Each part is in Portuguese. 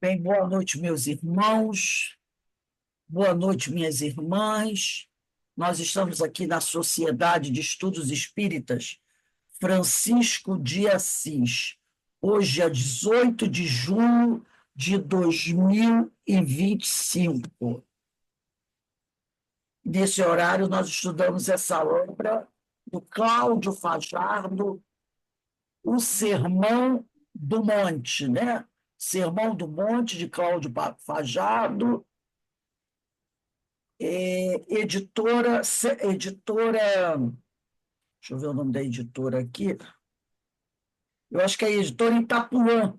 Bem, boa noite, meus irmãos, boa noite, minhas irmãs. Nós estamos aqui na Sociedade de Estudos Espíritas Francisco de Assis. Hoje é 18 de junho de 2025. Nesse horário, nós estudamos essa obra do Cláudio Fajardo, O Sermão do Monte, né? Sermão do Monte, de Cláudio Fajardo, editora, deixa eu ver o nome da editora aqui, eu acho que é a editora Itapuã.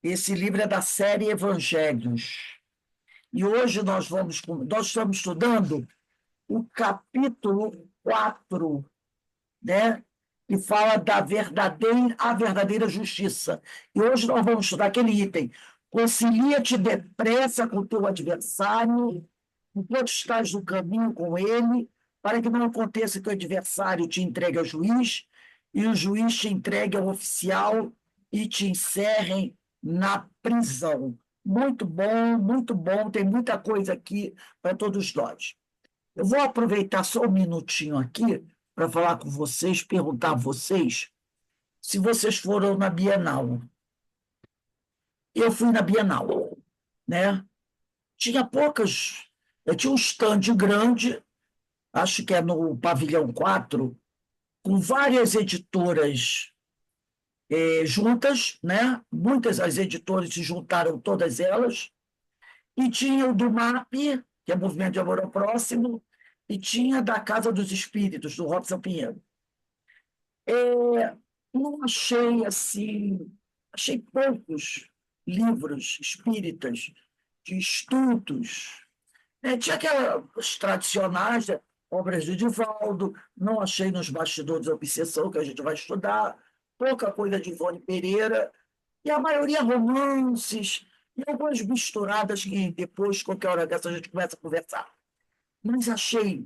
Esse livro é da série Evangelhos. E hoje nós estamos estudando o capítulo 4, né? Que fala a verdadeira justiça. E hoje nós vamos estudar aquele item. Concilia-te depressa com o teu adversário, enquanto estás no caminho com ele, para que não aconteça que o adversário te entregue ao juiz, e o juiz te entregue ao oficial e te encerrem na prisão. Muito bom, tem muita coisa aqui para todos nós. Eu vou aproveitar só um minutinho aqui para falar com vocês, perguntar a vocês se vocês foram na Bienal. Eu fui na Bienal, né? Tinha poucas, eu tinha um stand grande, acho que é no Pavilhão 4, com várias editoras juntas, né? Muitas as editoras se juntaram, todas elas, e tinha o do MAP, que é Movimento de Amor ao Próximo, e tinha da Casa dos Espíritos, do Robson Pinheiro. Não achei assim, achei poucos livros espíritas de estudos. Tinha aquelas tradicionais, né, obras de Divaldo, não achei nos bastidores da obsessão, que a gente vai estudar, pouca coisa de Ivone Pereira, e a maioria romances, e algumas misturadas que depois, qualquer hora dessa, a gente começa a conversar. Mas achei,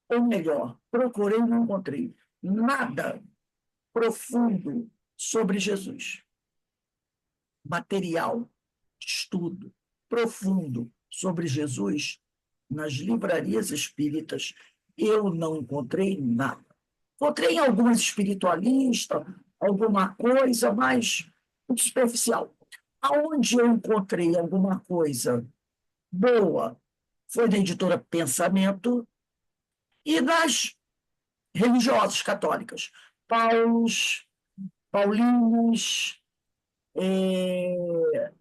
ou melhor, procurei e não encontrei nada profundo sobre Jesus. Material de estudo profundo sobre Jesus nas livrarias espíritas, eu não encontrei nada. Encontrei em algumas espiritualistas, alguma coisa, mas muito superficial. Aonde eu encontrei alguma coisa boa foi na editora Pensamento e nas religiosas católicas. Paulinhos,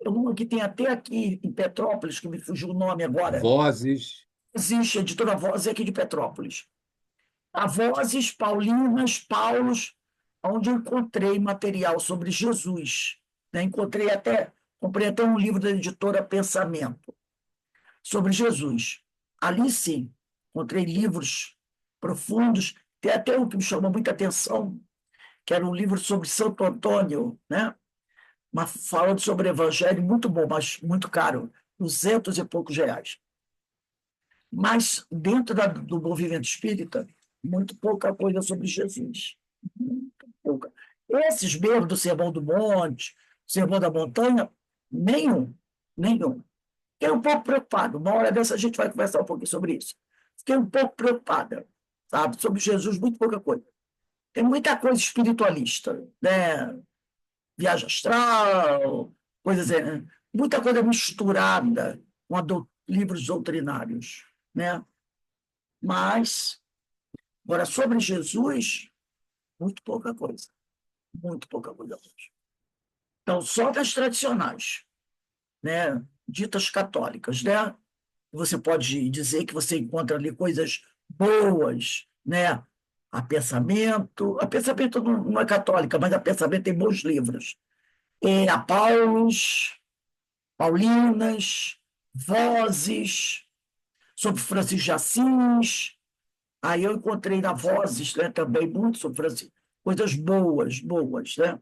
uma que tem até aqui em Petrópolis, que me fugiu o nome agora. Vozes. Existe a editora Vozes aqui de Petrópolis. A Vozes, Paulinas, Paulos, onde eu encontrei material sobre Jesus. Né? Comprei até um livro da editora Pensamento sobre Jesus. Ali sim, encontrei livros profundos. Tem até um que me chamou muita atenção, que era um livro sobre Santo Antônio, né? Falando sobre o Evangelho, muito bom, mas muito caro, 200 e poucos reais. Mas, dentro do movimento espírita, muito pouca coisa sobre Jesus. Muito pouca. Esses mesmo do Sermão do Monte, Sermão da Montanha, nenhum, nenhum. Fiquei um pouco preocupado. Uma hora dessa a gente vai conversar um pouquinho sobre isso. Fiquei um pouco preocupada, sabe? Sobre Jesus, muito pouca coisa. Tem muita coisa espiritualista, né? Viagem astral, coisas, muita coisa misturada com livros doutrinários, né? Mas, agora, sobre Jesus, muito pouca coisa. Muito pouca coisa. Então, só das tradicionais, né? Ditas católicas, né? Você pode dizer que você encontra ali coisas boas, né? A Pensamento não é católica, mas a Pensamento tem bons livros. A Paulinas, Vozes, sobre Francisco de Assis. Aí eu encontrei na Vozes, né, também muito sobre Francisco, coisas boas, boas, né?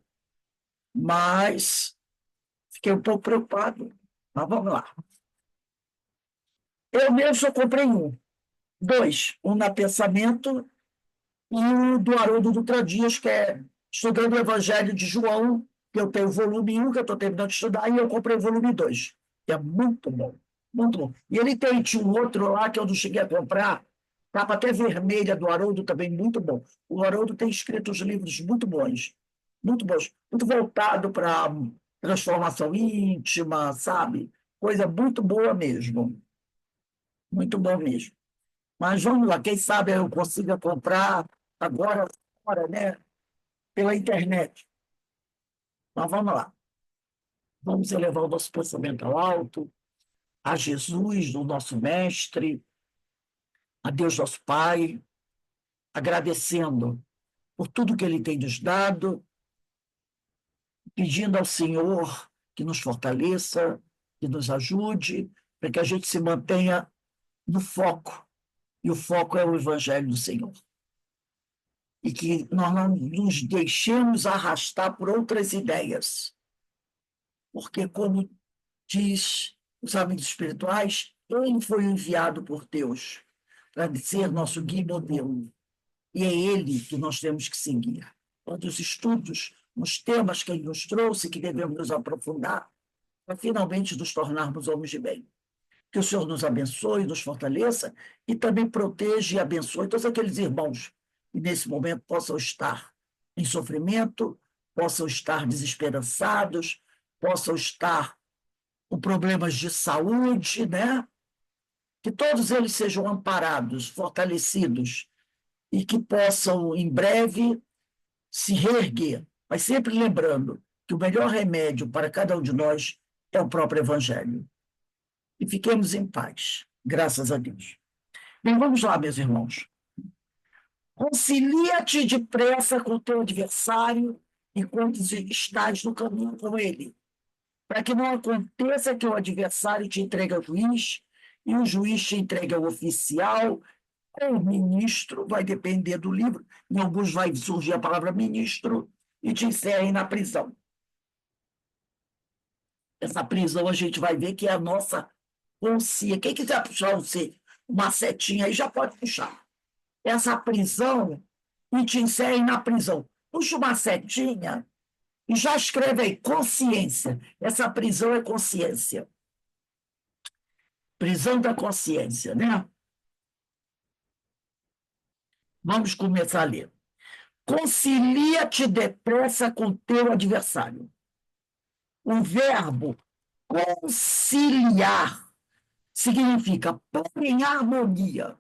Mas fiquei um pouco preocupado. Mas vamos lá. Eu mesmo só comprei dois, um na Pensamento e o do Haroldo Dutra Dias, que é Estudando o Evangelho de João, que eu tenho o volume 1, que eu estou terminando de estudar, e eu comprei o volume 2, que é muito bom, muito bom. E ele tinha um outro lá que eu não cheguei a comprar, capa até vermelha do Haroldo, também muito bom. O Haroldo tem escrito os livros muito bons, muito voltado para transformação íntima, sabe? Coisa muito boa mesmo, muito bom mesmo. Mas vamos lá, quem sabe eu consiga comprar agora, né? Pela internet. Mas vamos lá. Vamos elevar o nosso pensamento ao alto, a Jesus, o nosso Mestre, a Deus, nosso Pai, agradecendo por tudo que Ele tem nos dado, pedindo ao Senhor que nos fortaleça, que nos ajude, para que a gente se mantenha no foco. E o foco é o Evangelho do Senhor. E que nós não nos deixemos arrastar por outras ideias. Porque, como diz os amigos espirituais, ele foi enviado por Deus para ser nosso guia e modelo. E é ele que nós temos que seguir. Os estudos, os temas que ele nos trouxe, que devemos nos aprofundar, para finalmente nos tornarmos homens de bem. Que o Senhor nos abençoe, nos fortaleça e também proteja e abençoe todos aqueles irmãos que nesse momento possam estar em sofrimento, possam estar desesperançados, possam estar com problemas de saúde, né? Que todos eles sejam amparados, fortalecidos e que possam, em breve, se reerguer. Mas sempre lembrando que o melhor remédio para cada um de nós é o próprio Evangelho. E fiquemos em paz, graças a Deus. Bem, vamos lá, meus irmãos. Concilia-te depressa com o teu adversário enquanto estás no caminho com ele, para que não aconteça que o adversário te entregue ao juiz e o juiz te entregue ao oficial ou ministro, vai depender do livro, em alguns vai surgir a palavra ministro, e te encerrem na prisão. Essa prisão a gente vai ver que é a nossa consciência. Quem quiser puxar uma setinha aí já pode puxar. Essa prisão, e te encerrem na prisão. Puxa uma setinha e já escreve aí, consciência. Essa prisão é consciência. Prisão da consciência, né? Vamos começar a ler. Concilia-te depressa com teu adversário. O verbo conciliar significa pôr em harmonia.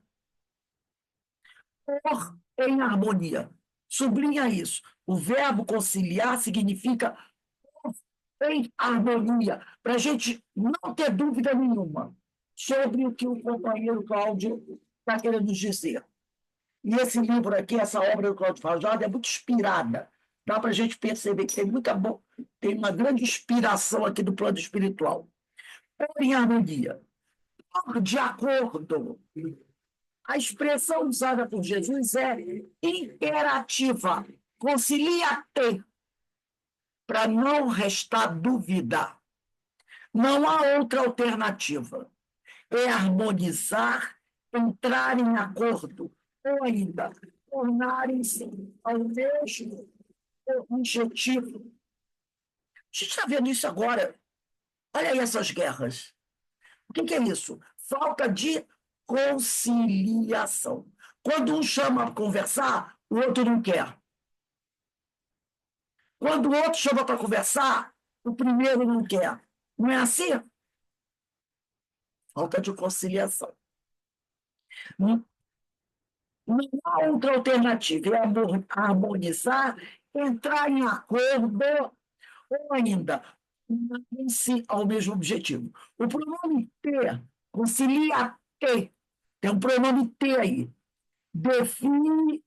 Pôr em harmonia. Sublinha isso. O verbo conciliar significa pôr em harmonia, para a gente não ter dúvida nenhuma sobre o que o companheiro Cláudio está querendo nos dizer. E esse livro aqui, essa obra do Cláudio Fajardo, é muito inspirada. Dá para a gente perceber que tem uma grande inspiração aqui do plano espiritual. Pôr em harmonia, de acordo. A expressão usada por Jesus é imperativa. Concilia-te, para não restar dúvida. Não há outra alternativa. É harmonizar, entrar em acordo, ou ainda tornarem-se ao mesmo objetivo. A gente está vendo isso agora. Olha aí essas guerras. O que é isso? Falta de conciliação. Quando um chama para conversar, o outro não quer. Quando o outro chama para conversar, o primeiro não quer. Não é assim? Falta de conciliação. Não, não há outra alternativa. É harmonizar, entrar em acordo, ou ainda, unirem-se ao mesmo objetivo. O pronome ter, concilia-te, tem um pronome ter aí, define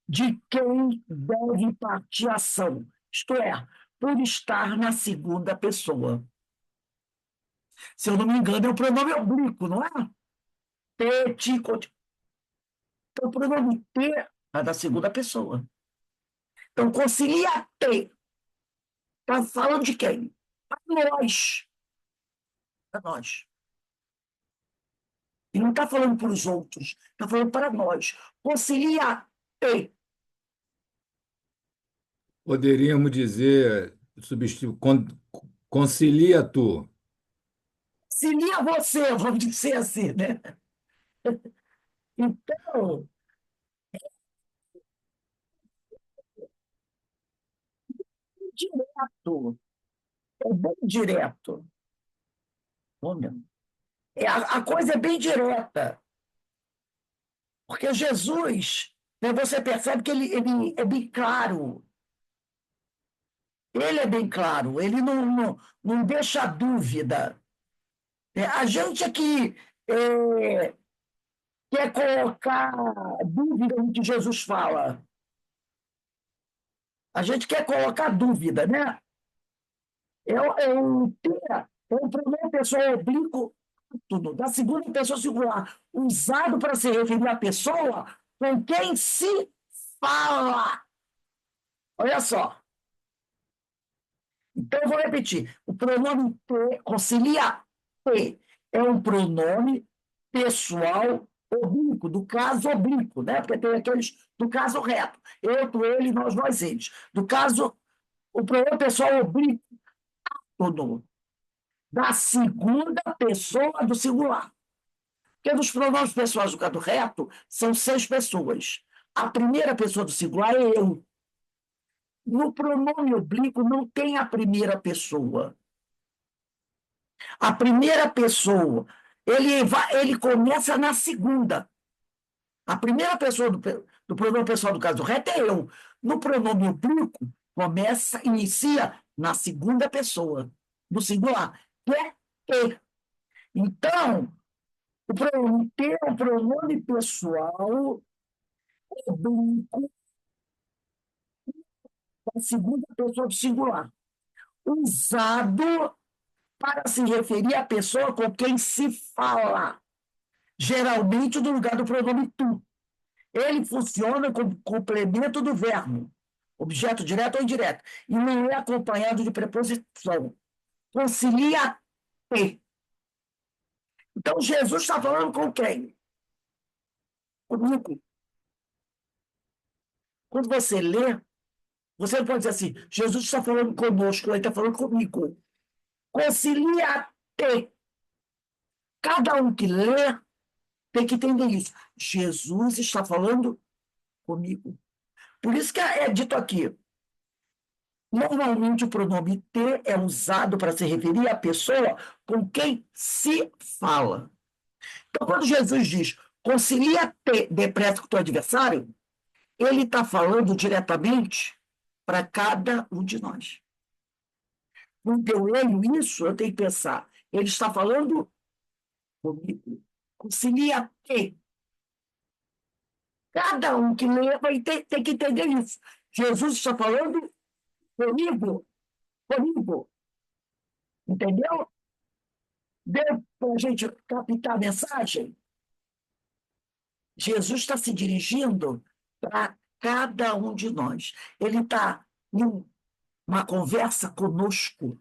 de quem deve partir a ação, isto é, por estar na segunda pessoa. Se eu não me engano, é o pronome oblíquo, não é? Te, ti, conti. Então, o pronome ter é da segunda pessoa. Então, concilia-te. Está falando de quem? Para nós. Para nós. E não está falando para os outros, está falando para nós. Concilia-te. Poderíamos dizer, Substitui, concilia tu. Se lia você, vamos dizer assim, né? Então, direto, é bem direto. Ô, meu. A coisa é bem direta, porque Jesus, né, você percebe que ele é bem claro. Ele é bem claro, ele não deixa dúvida. A gente aqui quer colocar dúvida no que Jesus fala. A gente quer colocar dúvida, né? É um pronome pessoa oblíquo tudo, da segunda pessoa singular, usado para se referir à pessoa com quem se fala. Olha só. Então, eu vou repetir. O pronome T, concilia T, é um pronome pessoal oblíquo, do caso oblíquo, né? Porque tem aqueles do caso reto. Eu, tu, ele, nós, eles. Do caso, o pronome pessoal oblíquo todo, da segunda pessoa do singular. Porque nos pronomes pessoais do caso reto, são 6 pessoas. A primeira pessoa do singular é eu. No pronome oblíquo não tem a primeira pessoa. A primeira pessoa, ele começa na segunda. A primeira pessoa do pronome pessoal do caso reto é eu. No pronome oblíquo, inicia na segunda pessoa, do singular, que é e. Então, o pronome T é um pronome pessoal oblíquo da segunda pessoa do singular, usado para se referir à pessoa com quem se fala, geralmente no lugar do pronome tu. Ele funciona como complemento do verbo, objeto direto ou indireto, e não é acompanhado de preposição. Concilia te. Então, Jesus está falando com quem? Comigo. Quando você lê, você não pode dizer assim, Jesus está falando conosco, ele está falando comigo. Concilia te. Cada um que lê tem que entender isso. Jesus está falando comigo. Por isso que é dito aqui, normalmente o pronome te é usado para se referir à pessoa com quem se fala. Então, quando Jesus diz concilia-te depressa com o teu adversário, ele está falando diretamente para cada um de nós. Quando eu leio isso, eu tenho que pensar, ele está falando comigo. Concilia-te. Cada um que lê vai ter que entender isso. Jesus está falando comigo, comigo. Entendeu? Deu para a gente captar a mensagem? Jesus está se dirigindo para cada um de nós. Ele está em uma conversa conosco.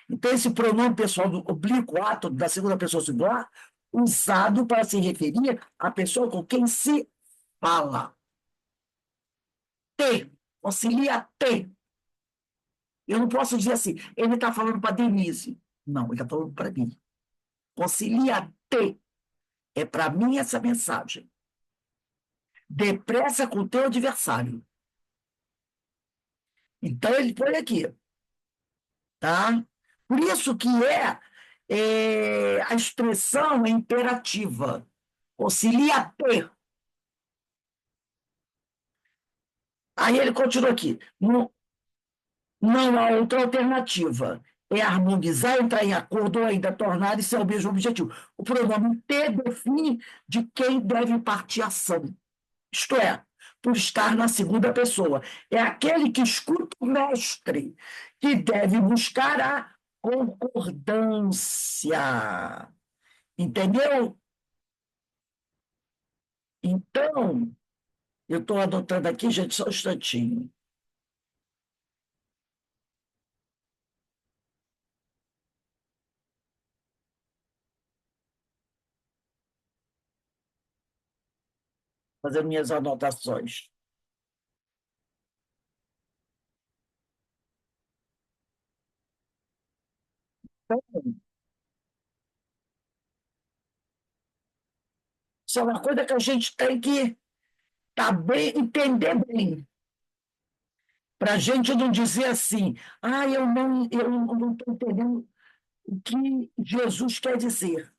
Então, esse pronome pessoal do oblíquo, ato da segunda pessoa singular, usado para se referir à pessoa com quem se fala. Te, auxilia te. Eu não posso dizer assim, ele está falando para Denise. Não, ele está falando para mim. Auxilia te. É para mim essa mensagem. Depressa com o teu adversário. Então, ele põe aqui, tá? Por isso que a expressão é imperativa. Auxilia te. Aí ele continua aqui. Não, não há outra alternativa. É harmonizar, entrar em acordo ou ainda tornar-se ao mesmo objetivo. O pronome te define de quem deve partir a ação. Isto é, por estar na segunda pessoa. É aquele que escuta o mestre, que deve buscar a concordância. Entendeu? Então, eu estou anotando aqui, gente, só um instantinho. Fazer minhas anotações. Isso é uma coisa que a gente tem que bem, entender bem, para a gente não dizer assim, eu não estou entendendo o que Jesus quer dizer.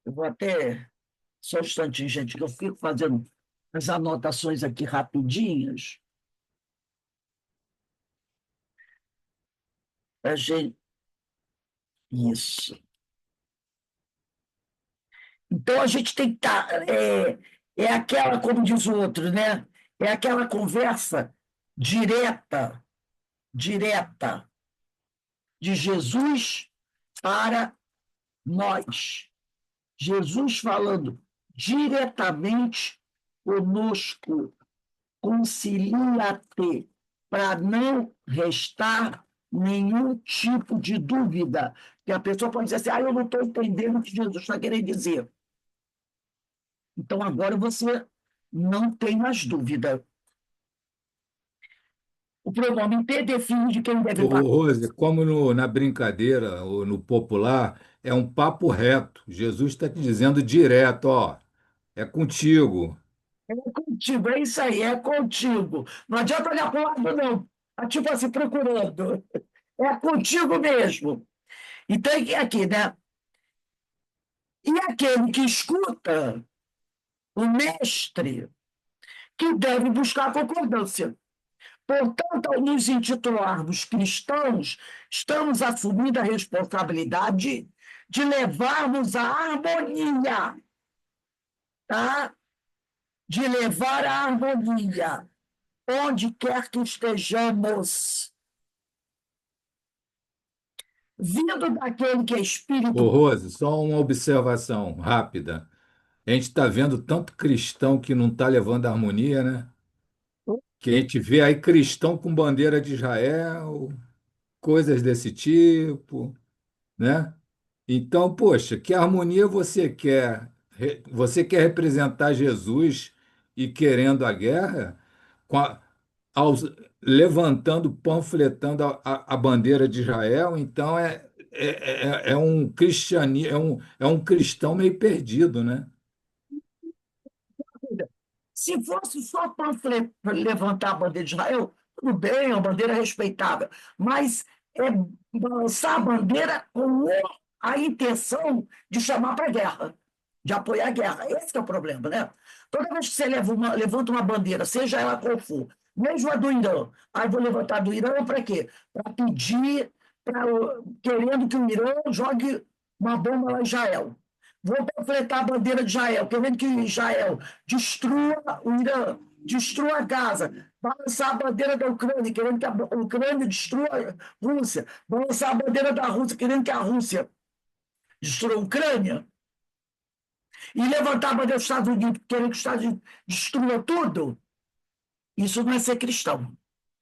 Eu vou até, só um instantinho, gente, que eu fico fazendo as anotações aqui rapidinhas, para gente. Isso. Então, a gente tem que estar. É aquela, como diz o outro, né? É aquela conversa direta, direta, de Jesus para nós. Jesus falando diretamente conosco, concilia-te, para não restar nenhum tipo de dúvida. Que a pessoa pode dizer assim, eu não estou entendendo o que Jesus está querendo dizer. Então, agora você não tem mais dúvida. O pronome T define de quem deve Ô, pagar. Rose, como na brincadeira ou no popular, é um papo reto. Jesus está te dizendo direto, ó, é contigo. É contigo, é isso aí, é contigo. Não adianta olhar para o lado, não. Tá tipo assim, procurando. É contigo mesmo. Então, aqui, né? E aquele que escuta, o mestre, que deve buscar concordância. Portanto, ao nos intitularmos cristãos, estamos assumindo a responsabilidade de levarmos a harmonia, tá? De levar a harmonia onde quer que estejamos, vindo daquele que é Ô, espírito. Rose, só uma observação rápida. A gente está vendo tanto cristão que não está levando a harmonia, né? Que a gente vê aí cristão com bandeira de Israel, coisas desse tipo, né? Então, poxa, que harmonia você quer? Você quer representar Jesus e querendo a guerra, com aos- levantando, panfletando a bandeira de Israel? Então é um cristianismo, é um cristão meio perdido, né? Se fosse só para levantar a bandeira de Israel, tudo bem, é uma bandeira respeitável, mas é balançar a bandeira com a intenção de chamar para a guerra, de apoiar a guerra. Esse que é o problema, né? Toda vez que você levanta uma bandeira, seja ela qual for, mesmo a do Irã, aí vou levantar a do Irã para quê? Para pedir, querendo que o Irã jogue uma bomba lá em Israel. Vou panfletar a bandeira de Israel, querendo que Israel destrua o Irã, destrua Gaza, balançar a bandeira da Ucrânia, querendo que a Ucrânia destrua a Rússia, balançar a bandeira da Rússia, querendo que a Rússia destrua a Ucrânia, e levantar a bandeira dos Estados Unidos, querendo que os Estados Unidos destrua tudo. Isso não é ser cristão,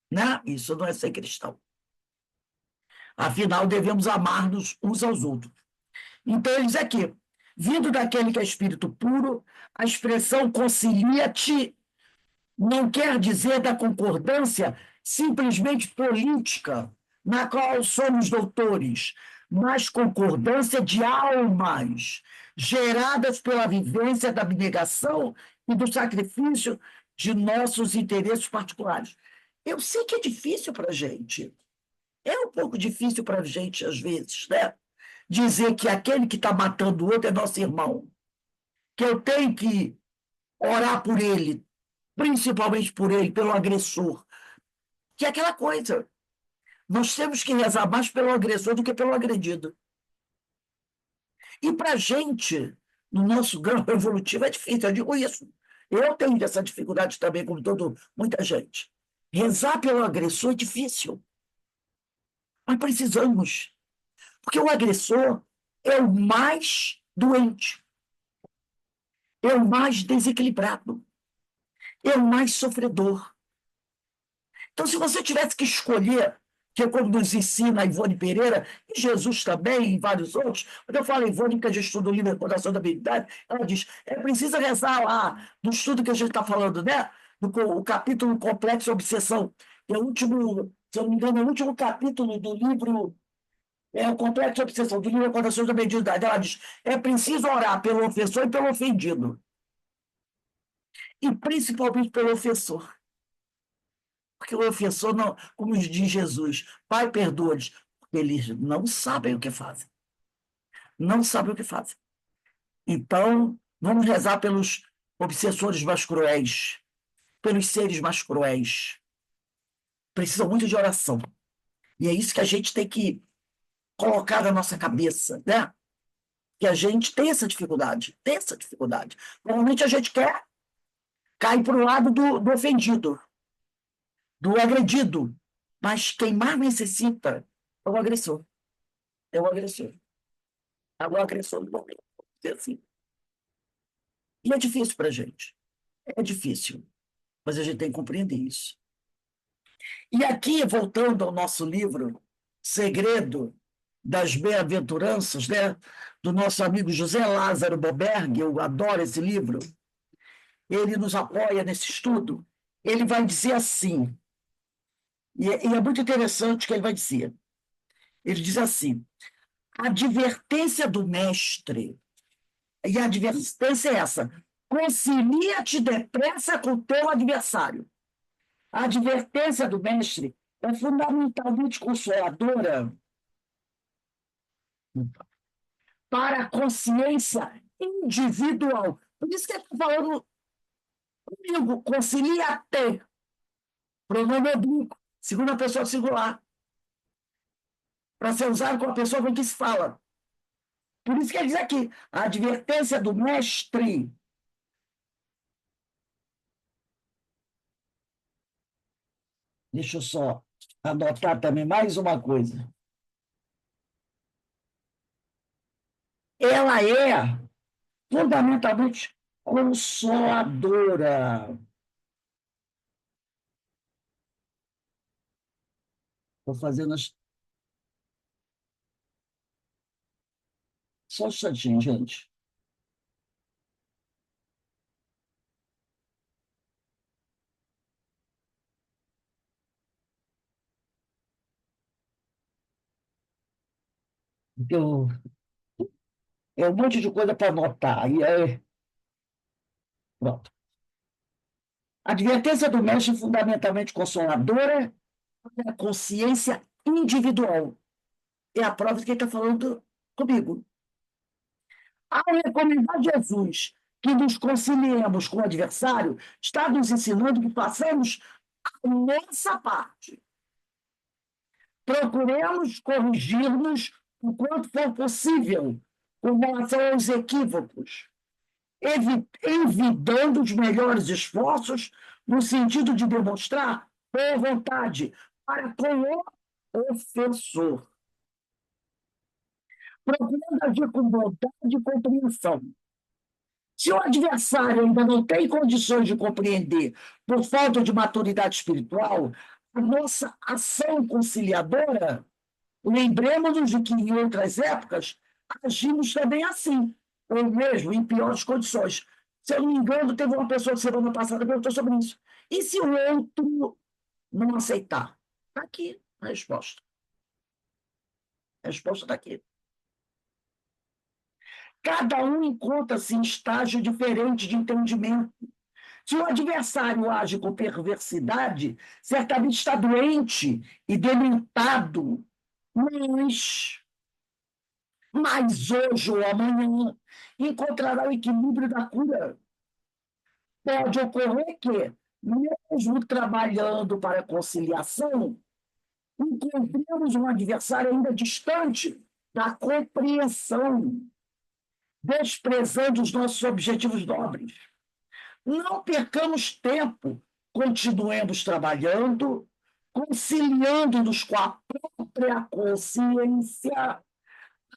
né? Isso não é ser cristão. Afinal, devemos amar-nos uns aos outros. Então, ele diz aqui, vindo daquele que é espírito puro, a expressão concilia-te não quer dizer da concordância simplesmente política, na qual somos doutores, mas concordância de almas, geradas pela vivência da abnegação e do sacrifício de nossos interesses particulares. Eu sei que é difícil para a gente. É um pouco difícil para a gente, às vezes, né? Dizer que aquele que está matando o outro é nosso irmão, que eu tenho que orar por ele, principalmente por ele, pelo agressor, que é aquela coisa. Nós temos que rezar mais pelo agressor do que pelo agredido. E para a gente, no nosso grau evolutivo, é difícil, eu digo isso. Eu tenho essa dificuldade também, como muita gente. Rezar pelo agressor é difícil, mas precisamos, porque o agressor é o mais doente, é o mais desequilibrado, é o mais sofredor. Então, se você tivesse que escolher, que é como nos ensina a Ivone Pereira, e Jesus também, e vários outros, quando eu falo Ivone, porque a gente estuda o livro Recordação da Habilidade, ela diz, é preciso rezar lá, no estudo que a gente está falando, né? O capítulo Complexo Obsessão, que é o último se eu não me engano, é o último capítulo do livro, o Complexo de Obsessão, do livro Recordações da Mediunidade. Ela diz: é preciso orar pelo ofensor e pelo ofendido, e principalmente pelo ofensor. Porque o ofensor, não, como diz Jesus, Pai, perdoa-lhes, porque eles não sabem o que fazem. Não sabem o que fazem. Então, vamos rezar pelos obsessores mais cruéis, pelos seres mais cruéis. Precisam muito de oração. E é isso que a gente tem que colocar na nossa cabeça, né? Que a gente tem essa dificuldade, tem essa dificuldade. Normalmente a gente quer cair para o lado do ofendido, do agredido. Mas quem mais necessita é o agressor. É o agressor. É o agressor do momento. Assim. E é difícil para a gente. É difícil. Mas a gente tem que compreender isso. E aqui, voltando ao nosso livro, Segredo das Bem-aventuranças, né? Do nosso amigo José Lázaro Boberg, eu adoro esse livro, ele nos apoia nesse estudo. Ele vai dizer assim, e é muito interessante o que ele vai dizer. Ele diz assim: a advertência do mestre, e a advertência é essa: concilia-te depressa com o teu adversário. A advertência do mestre é fundamentalmente consoladora para a consciência individual. Por isso que ele está falando comigo, concilia-te, pronome oblíquo, segunda pessoa singular, para ser usado com a pessoa com que se fala. Por isso que ele diz aqui, a advertência do mestre. Deixa eu só anotar também mais uma coisa. Ela é fundamentalmente consoladora. Estou fazendo as... Só um instantinho, gente. Eu, é um monte de coisa para anotar. E aí, pronto. A advertência do mestre é fundamentalmente consoladora é a consciência individual. É a prova de que ele está falando comigo. Ao recomendar Jesus que nos conciliemos com o adversário, está nos ensinando que façamos a nossa parte. Procuremos corrigir-nos o quanto for possível com relação aos equívocos, evitando os melhores esforços no sentido de demonstrar boa vontade para com o ofensor, procurando agir com bondade e compreensão. Se o adversário ainda não tem condições de compreender por falta de maturidade espiritual, a nossa ação conciliadora, lembremos-nos de que em outras épocas agimos também assim, ou mesmo em piores condições. Se eu não me engano, teve uma pessoa que semana passada perguntou sobre isso. E se o outro não aceitar? Está aqui a resposta. A resposta está aqui. Cada um encontra-se em estágio diferente de entendimento. Se o adversário age com perversidade, certamente está doente e dementado, mas hoje ou amanhã encontrará o equilíbrio da cura. Pode ocorrer que, mesmo trabalhando para a conciliação, encontremos um adversário ainda distante da compreensão, desprezando os nossos objetivos nobres. Não percamos tempo, continuemos trabalhando, conciliando-nos com a própria consciência,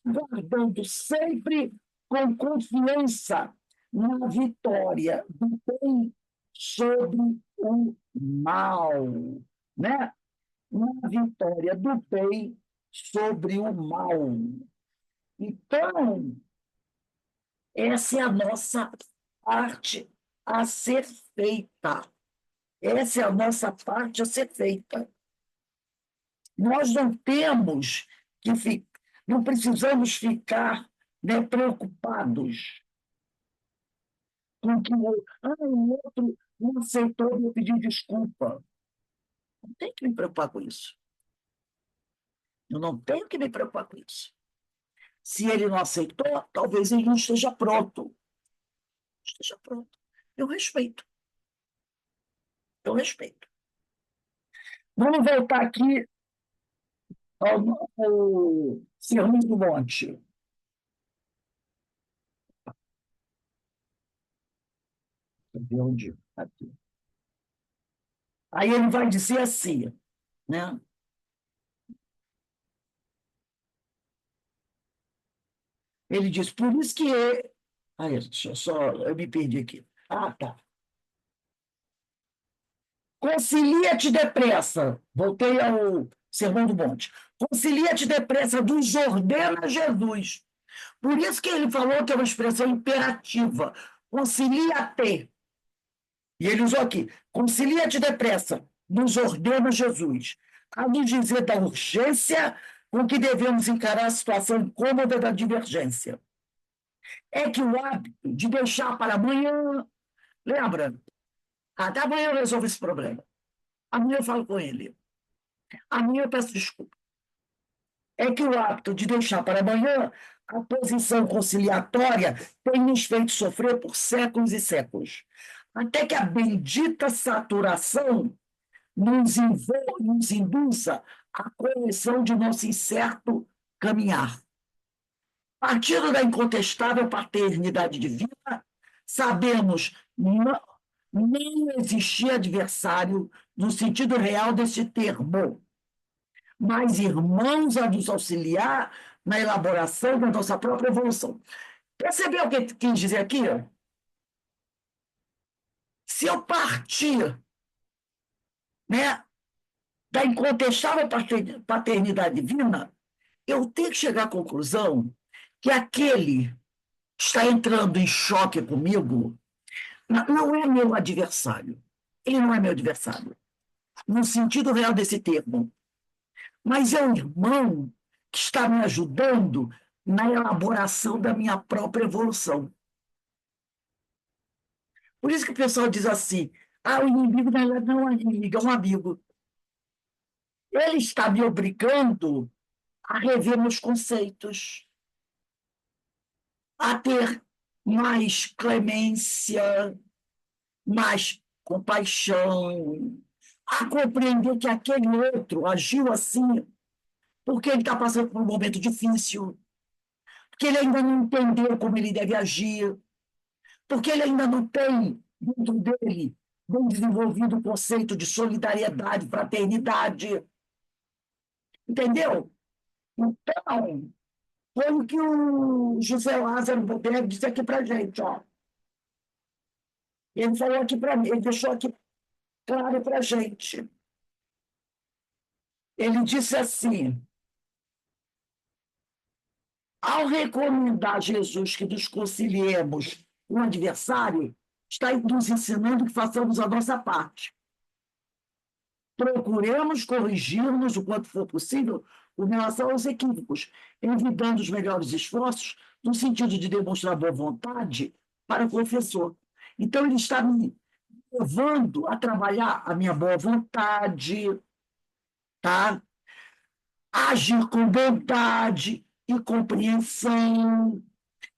guardando sempre com confiança na vitória do bem sobre o mal, né? Na vitória do bem sobre o mal. Então, essa é a nossa parte a ser feita. Essa é a nossa parte a ser feita. Nós não temos que não precisamos ficar, né, preocupados com que o outro não aceitou me pedir desculpa. Não tenho que me preocupar com isso. Eu não tenho que me preocupar com isso. Se ele não aceitou, talvez ele não esteja pronto. Esteja pronto. Eu respeito. Eu respeito. Vamos voltar aqui ao Sermão do Monte. Cadê onde? Aqui. Aí ele vai dizer assim, né? Ele diz, por isso que... Aí, eu me perdi aqui. Ah, tá. Concilia-te depressa. Voltei ao Sermão do Monte. Concilia-te depressa, nos ordena Jesus. Por isso que ele falou que é uma expressão imperativa. Concilia-te. E ele usou aqui. Concilia-te depressa, nos ordena Jesus. A nos dizer da urgência com que devemos encarar a situação incômoda da divergência. É que o hábito de deixar para amanhã... Lembra? Até amanhã eu resolvo esse problema. Amanhã eu falo com ele. Amanhã eu peço desculpa. É que o hábito de deixar para amanhã a posição conciliatória tem nos feito sofrer por séculos e séculos. Até que a bendita saturação nos induza à correção de nosso incerto caminhar. Partindo da incontestável paternidade divina, sabemos não existir adversário no sentido real desse termo, mas irmãos a nos auxiliar na elaboração da nossa própria evolução. Percebeu o que ele quis dizer aqui? Se eu partir, né, da incontestável paternidade divina, eu tenho que chegar à conclusão que aquele que está entrando em choque comigo não é meu adversário. Ele não é meu adversário, no sentido real desse termo. Mas é um irmão que está me ajudando na elaboração da minha própria evolução. Por isso que o pessoal diz assim, o inimigo não é inimigo, é um amigo. Ele está me obrigando a rever meus conceitos, a ter mais clemência, mais compaixão, a compreender que aquele outro agiu assim porque ele está passando por um momento difícil, porque ele ainda não entendeu como ele deve agir, porque ele ainda não tem dentro dele bem desenvolvido o conceito de solidariedade, fraternidade. Entendeu? Então, foi o que o José Lázaro Bodega disse aqui para a gente. Ó. Ele falou aqui para mim, ele deixou aqui claro para a gente. Ele disse assim: ao recomendar a Jesus que nos conciliemos com o adversário, está nos ensinando que façamos a nossa parte. Procuremos corrigir-nos o quanto for possível com relação aos equívocos, evitando os melhores esforços no sentido de demonstrar boa vontade para o professor. Então, ele está me levando a trabalhar a minha boa vontade, tá? Agir com bondade e compreensão,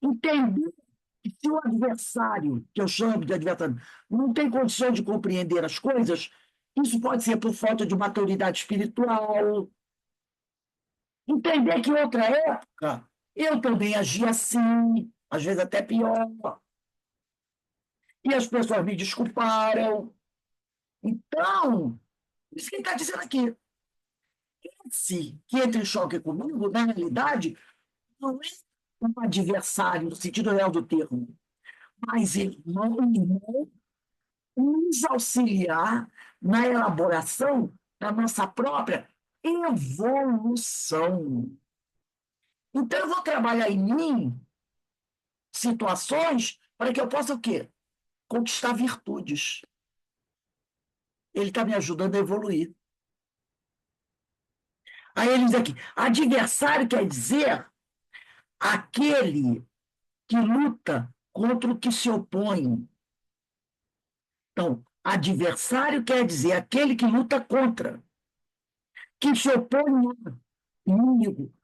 entender que se o adversário, que eu chamo de adversário, não tem condição de compreender as coisas, isso pode ser por falta de maturidade espiritual. Entender que em outra época eu também agia assim, às vezes até pior, e as pessoas me desculparam. Então, isso que ele está dizendo aqui. Esse que entra em choque comigo, na realidade, não é um adversário no sentido real do termo, mas irmão nos auxiliar na elaboração da nossa própria evolução. Então, eu vou trabalhar em mim situações para que eu possa o quê? Conquistar virtudes. Ele está me ajudando a evoluir. Aí ele diz aqui: adversário quer dizer aquele que luta contra o que se opõe. Então, adversário quer dizer aquele que luta contra, que se opõe ao inimigo.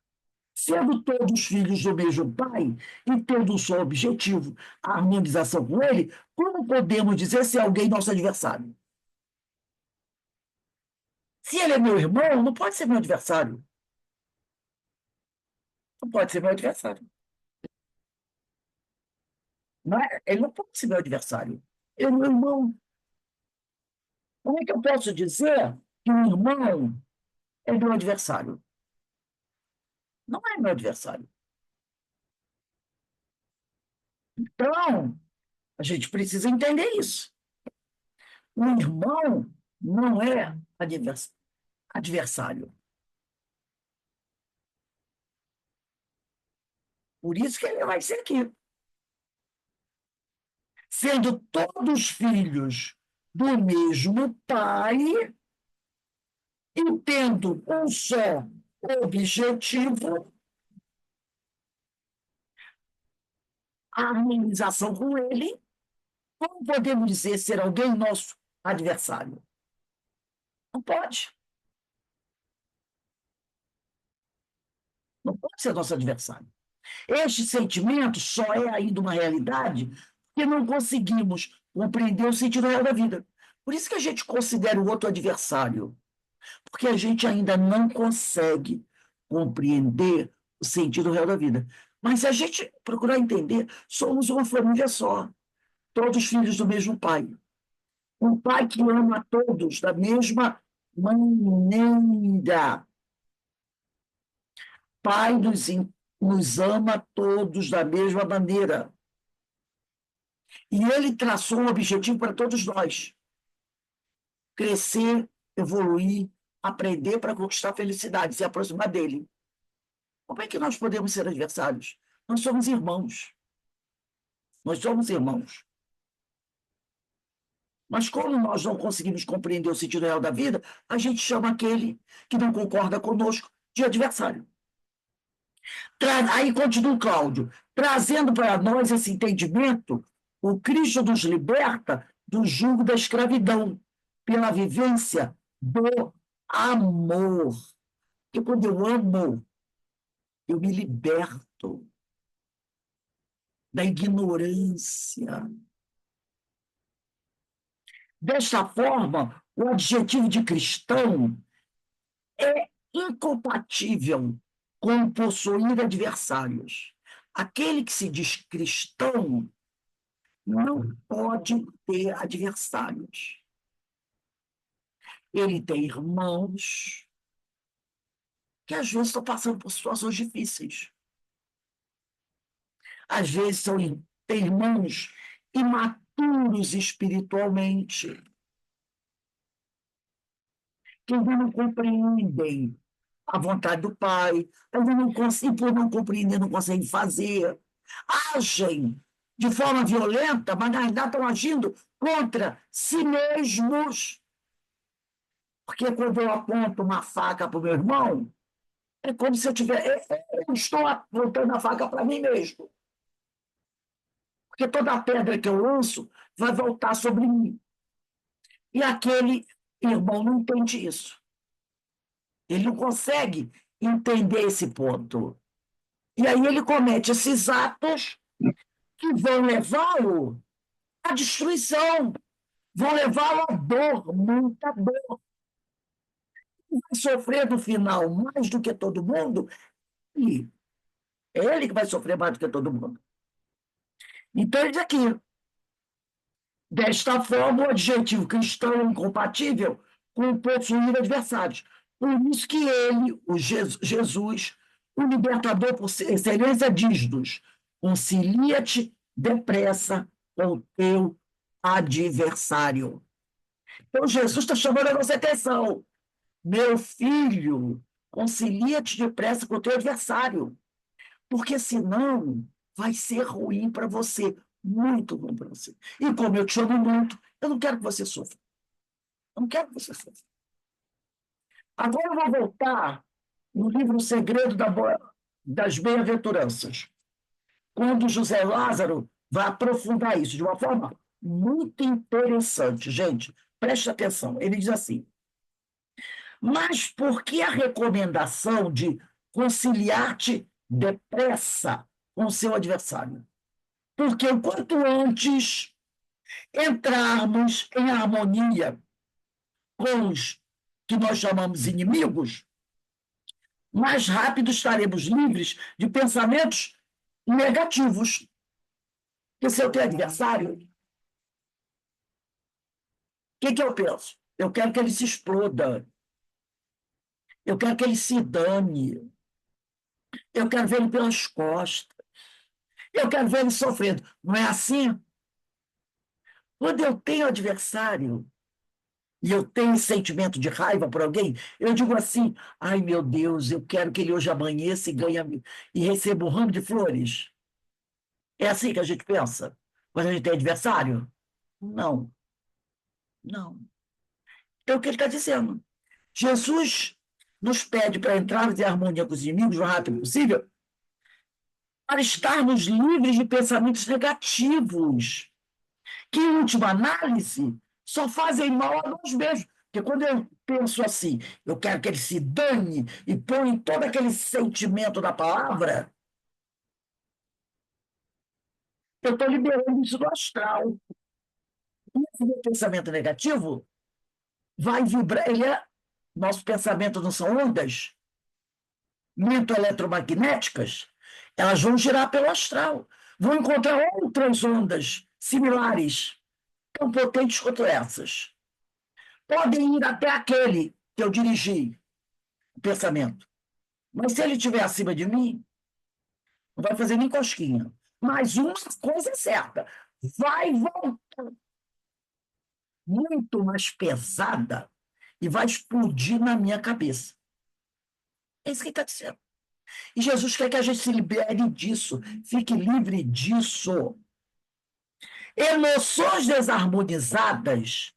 Sendo todos filhos do mesmo pai e tendo um só objetivo, a harmonização com ele, como podemos dizer se alguém é nosso adversário? Se ele é meu irmão, não pode ser meu adversário. Não pode ser meu adversário. Não é? Ele não pode ser meu adversário. Ele é meu irmão. Como é que eu posso dizer que um irmão é meu adversário? Não é meu adversário. Então, a gente precisa entender isso. O irmão não é adversário. Por isso que ele vai ser aqui. Sendo todos filhos do mesmo pai e tendo um só objetivo, a harmonização com ele, como podemos dizer ser alguém nosso adversário? Não pode. Não pode ser nosso adversário. Este sentimento só é ainda uma realidade porque não conseguimos compreender o sentido real da vida. Por isso que a gente considera o outro adversário, porque a gente ainda não consegue compreender o sentido real da vida. Mas se a gente procurar entender, somos uma família só, todos filhos do mesmo pai. Um pai que ama a todos da mesma maneira. Pai nos ama todos da mesma maneira. E ele traçou um objetivo para todos nós: crescer, evoluir, aprender para conquistar a felicidade, se aproximar dele. Como é que nós podemos ser adversários? Nós somos irmãos. Nós somos irmãos. Mas como nós não conseguimos compreender o sentido real da vida, a gente chama aquele que não concorda conosco de adversário. Aí continua o Cláudio, trazendo para nós esse entendimento, o Cristo nos liberta do jugo da escravidão, pela vivência do amor. Porque quando eu amo, eu me liberto da ignorância. Desta forma, o adjetivo de cristão é incompatível com possuir adversários. Aquele que se diz cristão não pode ter adversários. Ele tem irmãos que às vezes estão passando por situações difíceis. Às vezes tem irmãos imaturos espiritualmente, que ainda não compreendem a vontade do Pai, ainda não conseguem, por não compreender, não conseguem fazer. Agem de forma violenta, mas na verdade estão agindo contra si mesmos. Porque quando eu aponto uma faca para o meu irmão, é como se eu estou apontando a faca para mim mesmo. Porque toda pedra que eu lanço vai voltar sobre mim. E aquele irmão não entende isso. Ele não consegue entender esse ponto. E aí ele comete esses atos que vão levá-lo à destruição, vão levá-lo à dor, muita dor. Vai sofrer no final mais do que todo mundo, e é ele que vai sofrer mais do que todo mundo. Então, ele diz aqui, desta forma, o adjetivo cristão é incompatível com possuir adversários. Por isso que ele, o Jesus, o libertador por excelência, diz-nos: concilia-te depressa com o teu adversário. Então, Jesus está chamando a nossa atenção. Meu filho, concilia-te depressa com o teu adversário, porque senão vai ser ruim para você, muito ruim para você. E como eu te amo muito, eu não quero que você sofra. Eu não quero que você sofra. Agora eu vou voltar no livro O Segredo das Bem-aventuranças, quando José Lázaro vai aprofundar isso de uma forma muito interessante. Gente, preste atenção. Ele diz assim: mas por que a recomendação de conciliar-te depressa com seu adversário? Porque o quanto antes entrarmos em harmonia com os que nós chamamos inimigos, mais rápido estaremos livres de pensamentos negativos. Porque se eu tenho adversário, o que eu penso? Eu quero que ele se exploda. Eu quero que ele se dane. Eu quero ver ele pelas costas. Eu quero ver ele sofrendo. Não é assim? Quando eu tenho adversário e eu tenho sentimento de raiva por alguém, eu digo assim: ai meu Deus, eu quero que ele hoje amanheça e ganhe e receba um ramo de flores. É assim que a gente pensa quando a gente tem adversário? Não, não. Então, o que ele está dizendo? Jesus nos pede para entrarmos em harmonia com os inimigos o mais rápido possível, para estarmos livres de pensamentos negativos, que, em última análise, só fazem mal a nós mesmos. Porque quando eu penso assim, eu quero que ele se dane e põe todo aquele sentimento da palavra, eu estou liberando isso do astral. E esse meu pensamento negativo vai vibrar. Nosso pensamento não são ondas eletromagnéticas, elas vão girar pelo astral, vão encontrar outras ondas similares, tão potentes quanto essas. Podem ir até aquele que eu dirigi o pensamento. Mas se ele estiver acima de mim, não vai fazer nem cosquinha. Mas uma coisa é certa, vai voltar muito mais pesada e vai explodir na minha cabeça. É isso que ele está dizendo. E Jesus quer que a gente se libere disso, fique livre disso. Emoções desarmonizadas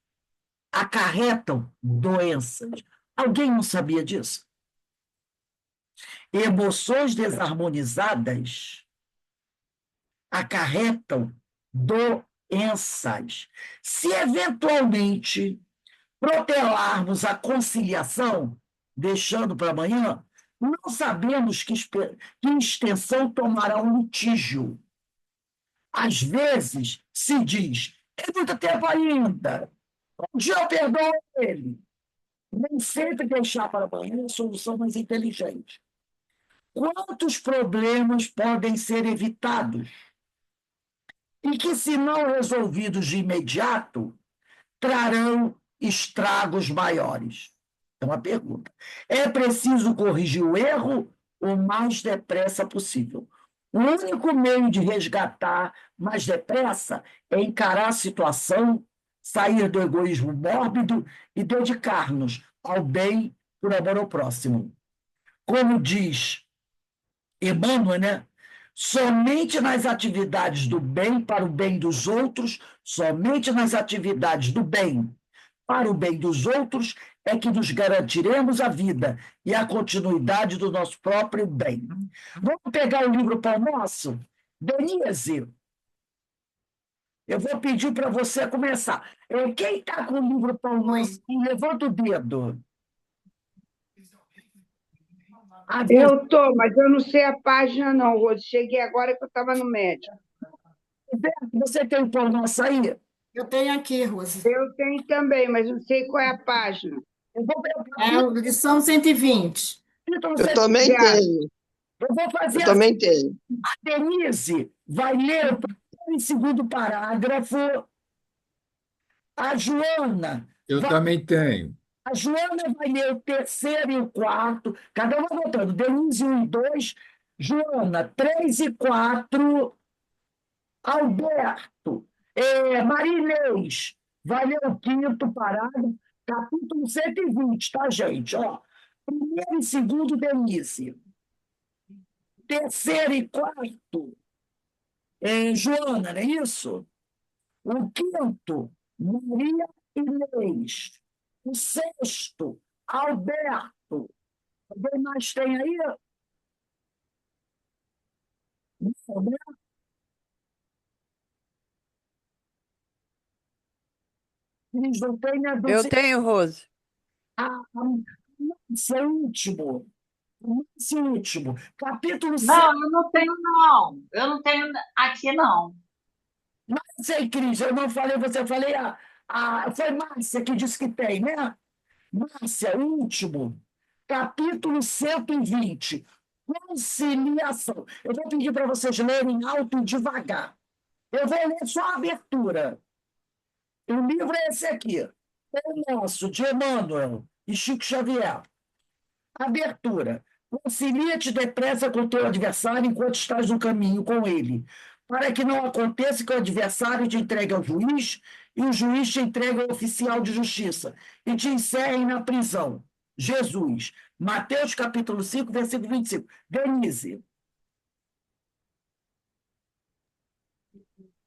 acarretam doenças. Alguém não sabia disso? Emoções desarmonizadas acarretam doenças. Se eventualmente protelarmos a conciliação, deixando para amanhã, não sabemos que extensão tomará um litígio. Às vezes se diz, é muito tempo ainda, um dia eu perdoo ele. Nem sempre deixar para amanhã é a solução mais inteligente. Quantos problemas podem ser evitados? E que, se não resolvidos de imediato, trarão estragos maiores? É uma pergunta. É preciso corrigir o erro o mais depressa possível. O único meio de resgatar mais depressa é encarar a situação, sair do egoísmo mórbido e dedicar-nos ao bem por amor ao próximo. Como diz Emmanuel, né? Somente nas atividades do bem para o bem dos outros, somente nas atividades do bem para o bem dos outros é que nos garantiremos a vida e a continuidade do nosso próprio bem. Vamos pegar o livro Pão Nosso? Denise, eu vou pedir para você começar. Quem está com o livro Pão Nosso, levanta o dedo. Eu estou, mas eu não sei a página, não, Rose. Cheguei agora que eu estava no médico. Você tem o Pão Nosso aí? Eu tenho aqui, Rose. Eu tenho também, mas não sei qual é a página. Eu vou É a lição 120. então, Eu também tenho. Eu vou fazer Eu também tenho. A Denise vai ler o primeiro e segundo parágrafo. A Joana Eu vai, também tenho. a Joana vai ler o terceiro e o quarto. Cada uma votando. Denise, 1 e 2. Joana, 3 e 4. Alberto. Marinês vai ler o quinto parágrafo. Capítulo 120, tá, gente? Ó, primeiro e segundo, Denise. Terceiro e quarto, Joana, não é isso? O quinto, Maria Inês. O sexto, Alberto. Alguém mais tem aí? Não, né? Cris, não tem, né? Não Eu sei. tenho, Rose. Esse é o último. Esse é o último. Capítulo 7. Não, eu não tenho, não. Eu não tenho aqui, não. Não sei, Cris, eu não falei, você falei. Foi Márcia que disse que tem, né? Márcia, último. Capítulo 120. Conciliação. Eu vou pedir para vocês lerem alto e devagar. Eu vou ler só a abertura. O livro é esse aqui. É o nosso, de Emmanuel e Chico Xavier. Abertura. Concilia-te depressa com teu adversário enquanto estás no caminho com ele, para que não aconteça que o adversário te entregue ao juiz e o juiz te entregue ao oficial de justiça e te encerrem na prisão. Jesus. Mateus capítulo 5, versículo 25. Denise.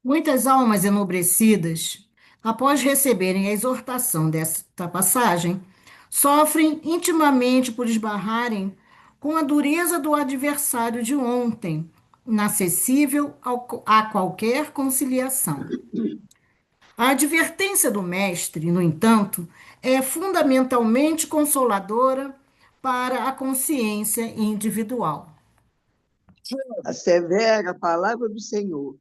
Muitas almas enobrecidas, após receberem a exortação desta passagem, sofrem intimamente por esbarrarem com a dureza do adversário de ontem, inacessível a qualquer conciliação. A advertência do mestre, no entanto, é fundamentalmente consoladora para a consciência individual. Assevera a palavra do Senhor.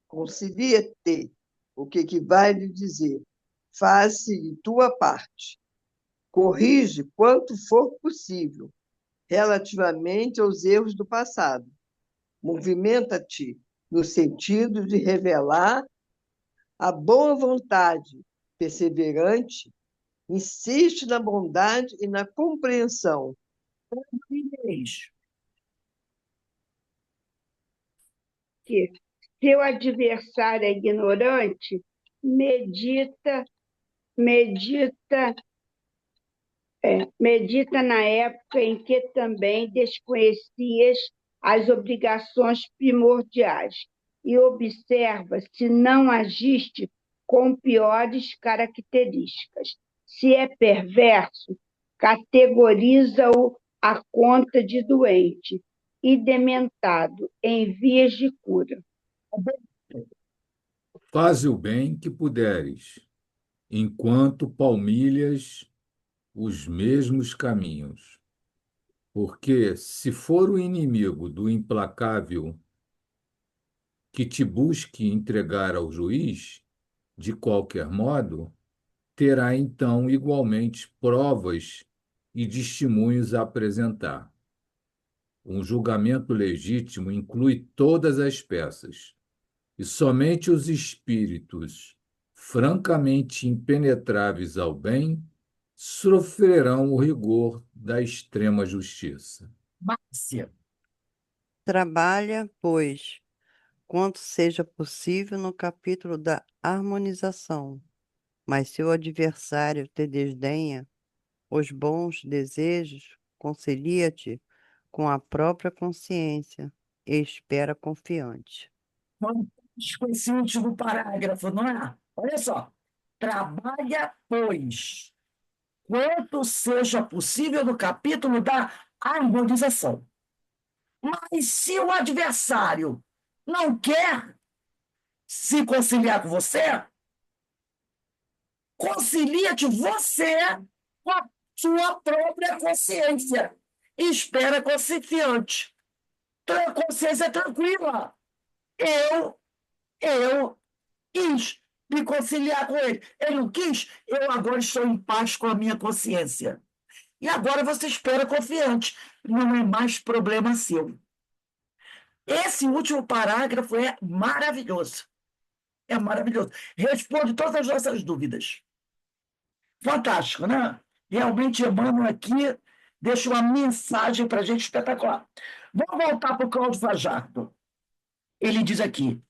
Concilia-te, o que equivale dizer, faze de tua parte. Corrige quanto for possível, relativamente aos erros do passado. Movimenta-te no sentido de revelar a boa vontade perseverante, insiste na bondade e na compreensão. Inês. Que seu adversário é ignorante, medita na época em que também desconhecias as obrigações primordiais e observa se não agiste com piores características. Se é perverso, categoriza-o à conta de doente e dementado em vias de cura. Faze o bem que puderes, enquanto palmilhas os mesmos caminhos. Porque, se for o inimigo do implacável que te busque entregar ao juiz, de qualquer modo, terá então igualmente provas e testemunhos a apresentar. Um julgamento legítimo inclui todas as peças, e somente os espíritos francamente impenetráveis ao bem sofrerão o rigor da extrema justiça. Márcia. Trabalha, pois, quanto seja possível no capítulo da harmonização, mas se o adversário te desdenha os bons desejos, concilia-te com a própria consciência e espera confiante. Fantástico esse último parágrafo, não é? Olha só. Trabalha, pois, quanto seja possível no capítulo da harmonização. Mas se o adversário não quer se conciliar com você, concilia-te você com a sua própria consciência. E espera confiante. A consciência tranquila. Eu quis me conciliar com ele. Ele não quis, eu agora estou em paz com a minha consciência. E agora você espera confiante. Não é mais problema seu. Esse último parágrafo é maravilhoso. É maravilhoso. Responde todas as nossas dúvidas. Fantástico, né? Realmente, Emmanuel aqui deixa uma mensagem para a gente espetacular. Vamos voltar para o Cláudio Fajardo. Ele diz aqui: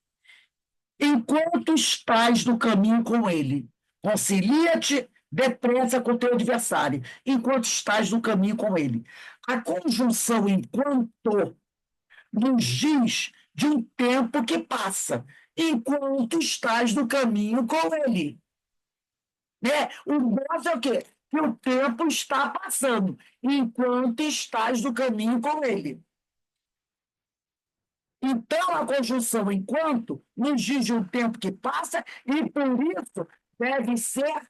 enquanto estás no caminho com ele, concilia-te depressa com teu adversário, enquanto estás no caminho com ele. A conjunção enquanto nos diz de um tempo que passa, enquanto estás no caminho com ele. Né? O nós é o quê? que o tempo está passando, enquanto estás no caminho com ele. Então, a conjunção enquanto nos diz de um tempo que passa e, por isso, deve ser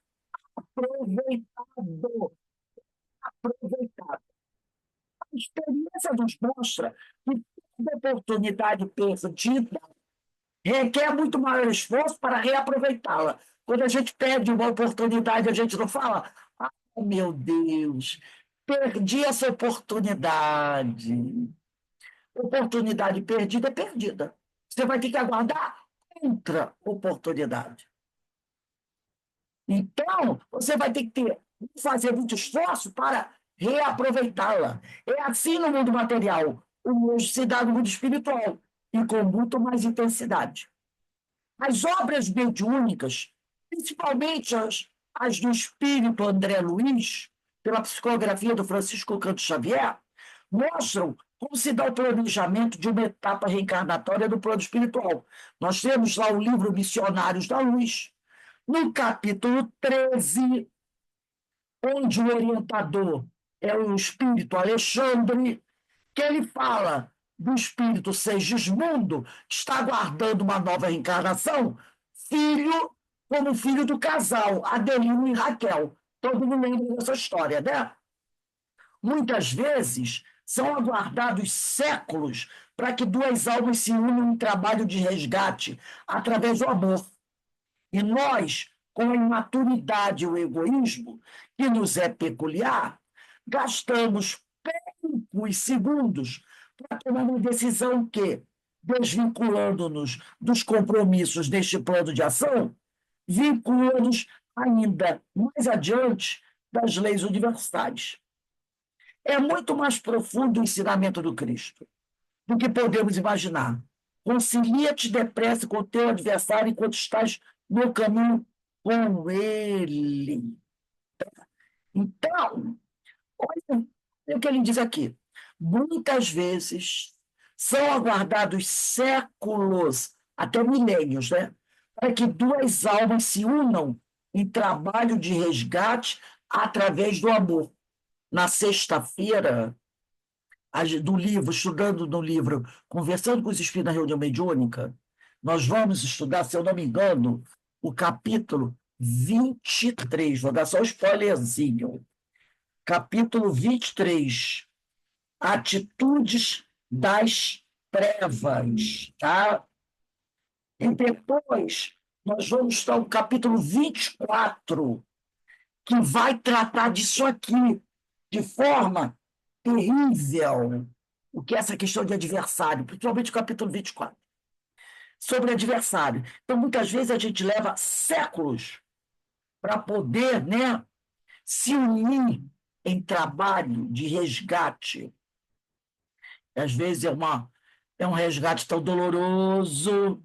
aproveitado. Aproveitado. A experiência nos mostra que toda oportunidade perdida requer muito maior esforço para reaproveitá-la. Quando a gente perde uma oportunidade, a gente não fala, ah, meu Deus, perdi essa oportunidade. Oportunidade perdida é perdida. Você vai ter que aguardar outra oportunidade. Então, você vai ter que fazer muito esforço para reaproveitá-la. É assim no mundo material. O mundo se dá no mundo espiritual, e com muito mais intensidade. As obras mediúnicas, principalmente as do espírito André Luiz, pela psicografia do Francisco Canto Xavier, mostram como se dá o planejamento de uma etapa reencarnatória do plano espiritual. Nós temos lá o livro Missionários da Luz, no capítulo 13, onde o orientador é o espírito Alexandre, que ele fala do espírito Segismundo, que está aguardando uma nova reencarnação, filho, como filho do casal, Adelino e Raquel. Todo mundo lembra dessa história, né? Muitas vezes são aguardados séculos para que duas almas se unam em trabalho de resgate através do amor. E nós, com a imaturidade e o egoísmo que nos é peculiar, gastamos poucos segundos para tomar uma decisão que, desvinculando-nos dos compromissos deste plano de ação, vincula-nos ainda mais adiante das leis universais. É muito mais profundo o ensinamento do Cristo do que podemos imaginar. Concilia-te depressa com o teu adversário enquanto estás no caminho com ele. Então, olha o que ele diz aqui. Muitas vezes são aguardados séculos, até milênios, né? Para que duas almas se unam em trabalho de resgate através do amor. Na sexta-feira, do livro, estudando no livro, conversando com os espíritos na reunião mediúnica, nós vamos estudar, se eu não me engano, o capítulo 23. Vou dar só um spoilerzinho. Capítulo 23. Atitudes das trevas. Tá? E depois, nós vamos estar no capítulo 24, que vai tratar disso aqui, de forma terrível, o que é essa questão de adversário, principalmente o capítulo 24, sobre adversário. Então, muitas vezes, a gente leva séculos para poder, né, se unir em trabalho de resgate. Às vezes é um resgate tão doloroso.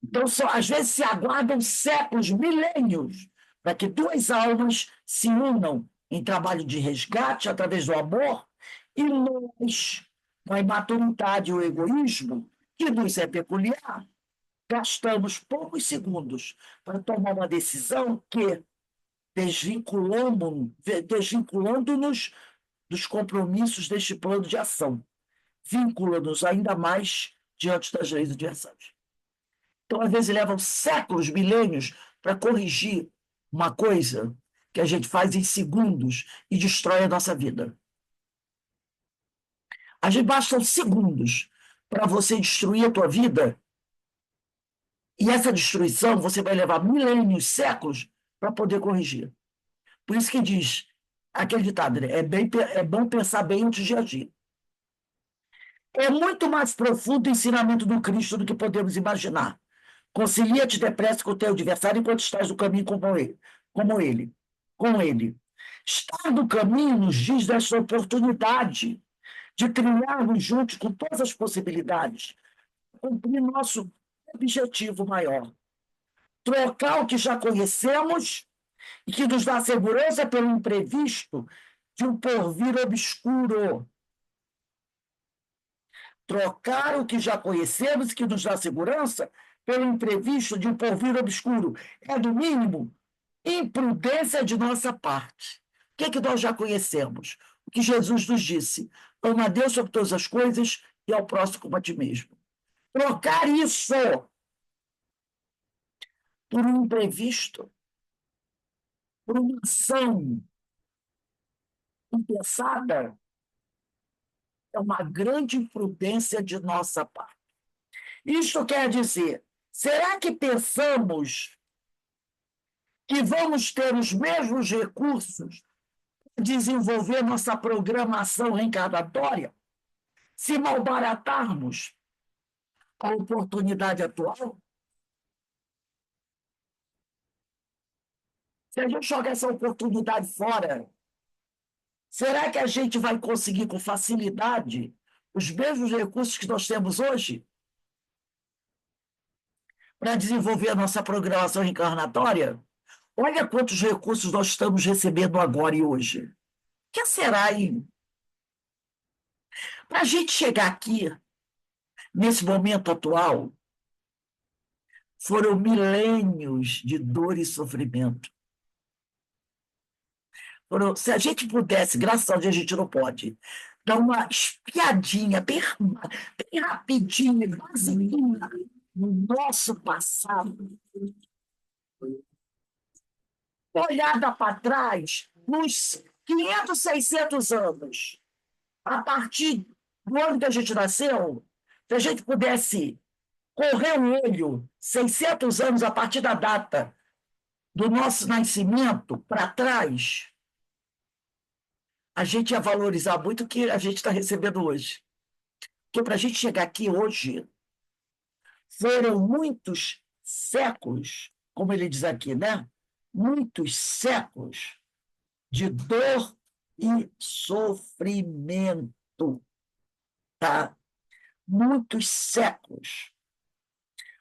Então, às vezes se aguardam séculos, milênios, para que duas almas se unam em trabalho de resgate através do amor, e nós, com a imaturidade e o egoísmo, que nos é peculiar, gastamos poucos segundos para tomar uma decisão que, desvinculando-nos dos compromissos deste plano de ação, vincula-nos ainda mais diante das leis universais. Então, às vezes, levam séculos, milênios, para corrigir uma coisa que a gente faz em segundos e destrói a nossa vida. A gente bastam segundos para você destruir a tua vida, e essa destruição você vai levar milênios, séculos, para poder corrigir. Por isso que diz, aquele ditado, né? É bom pensar bem antes de agir. É muito mais profundo o ensinamento do Cristo do que podemos imaginar. Concilia-te depressa com o teu adversário enquanto estás no caminho com ele. Estar no caminho nos diz desta oportunidade de trilharmos juntos com todas as possibilidades, cumprir nosso objetivo maior. Trocar o que já conhecemos e que nos dá segurança pelo imprevisto de um porvir obscuro. Trocar o que já conhecemos e que nos dá segurança pelo imprevisto de um porvir obscuro. É, no mínimo, imprudência de nossa parte. O que é que nós já conhecemos? O que Jesus nos disse: ama a Deus sobre todas as coisas e ao próximo como a ti mesmo. Trocar isso por um imprevisto, por uma ação impensada, é uma grande imprudência de nossa parte. Isto quer dizer, será que pensamos que vamos ter os mesmos recursos para desenvolver nossa programação reencarnatória se malbaratarmos a oportunidade atual? Se a gente jogar essa oportunidade fora, será que a gente vai conseguir com facilidade os mesmos recursos que nós temos hoje para desenvolver a nossa programação reencarnatória? Olha quantos recursos nós estamos recebendo agora e hoje. O que será aí? Para a gente chegar aqui, nesse momento atual, foram milênios de dor e sofrimento. Se a gente pudesse, graças a Deus a gente não pode, dar uma espiadinha bem rapidinho, basiquinha, no nosso passado, olhada para trás, nos 500, 600 anos, a partir do ano que a gente nasceu, se a gente pudesse correr o olho 600 anos a partir da data do nosso nascimento para trás, a gente ia valorizar muito o que a gente está recebendo hoje. Porque para a gente chegar aqui hoje, foram muitos séculos, como ele diz aqui, né? Muitos séculos de dor e sofrimento, tá? Muitos séculos.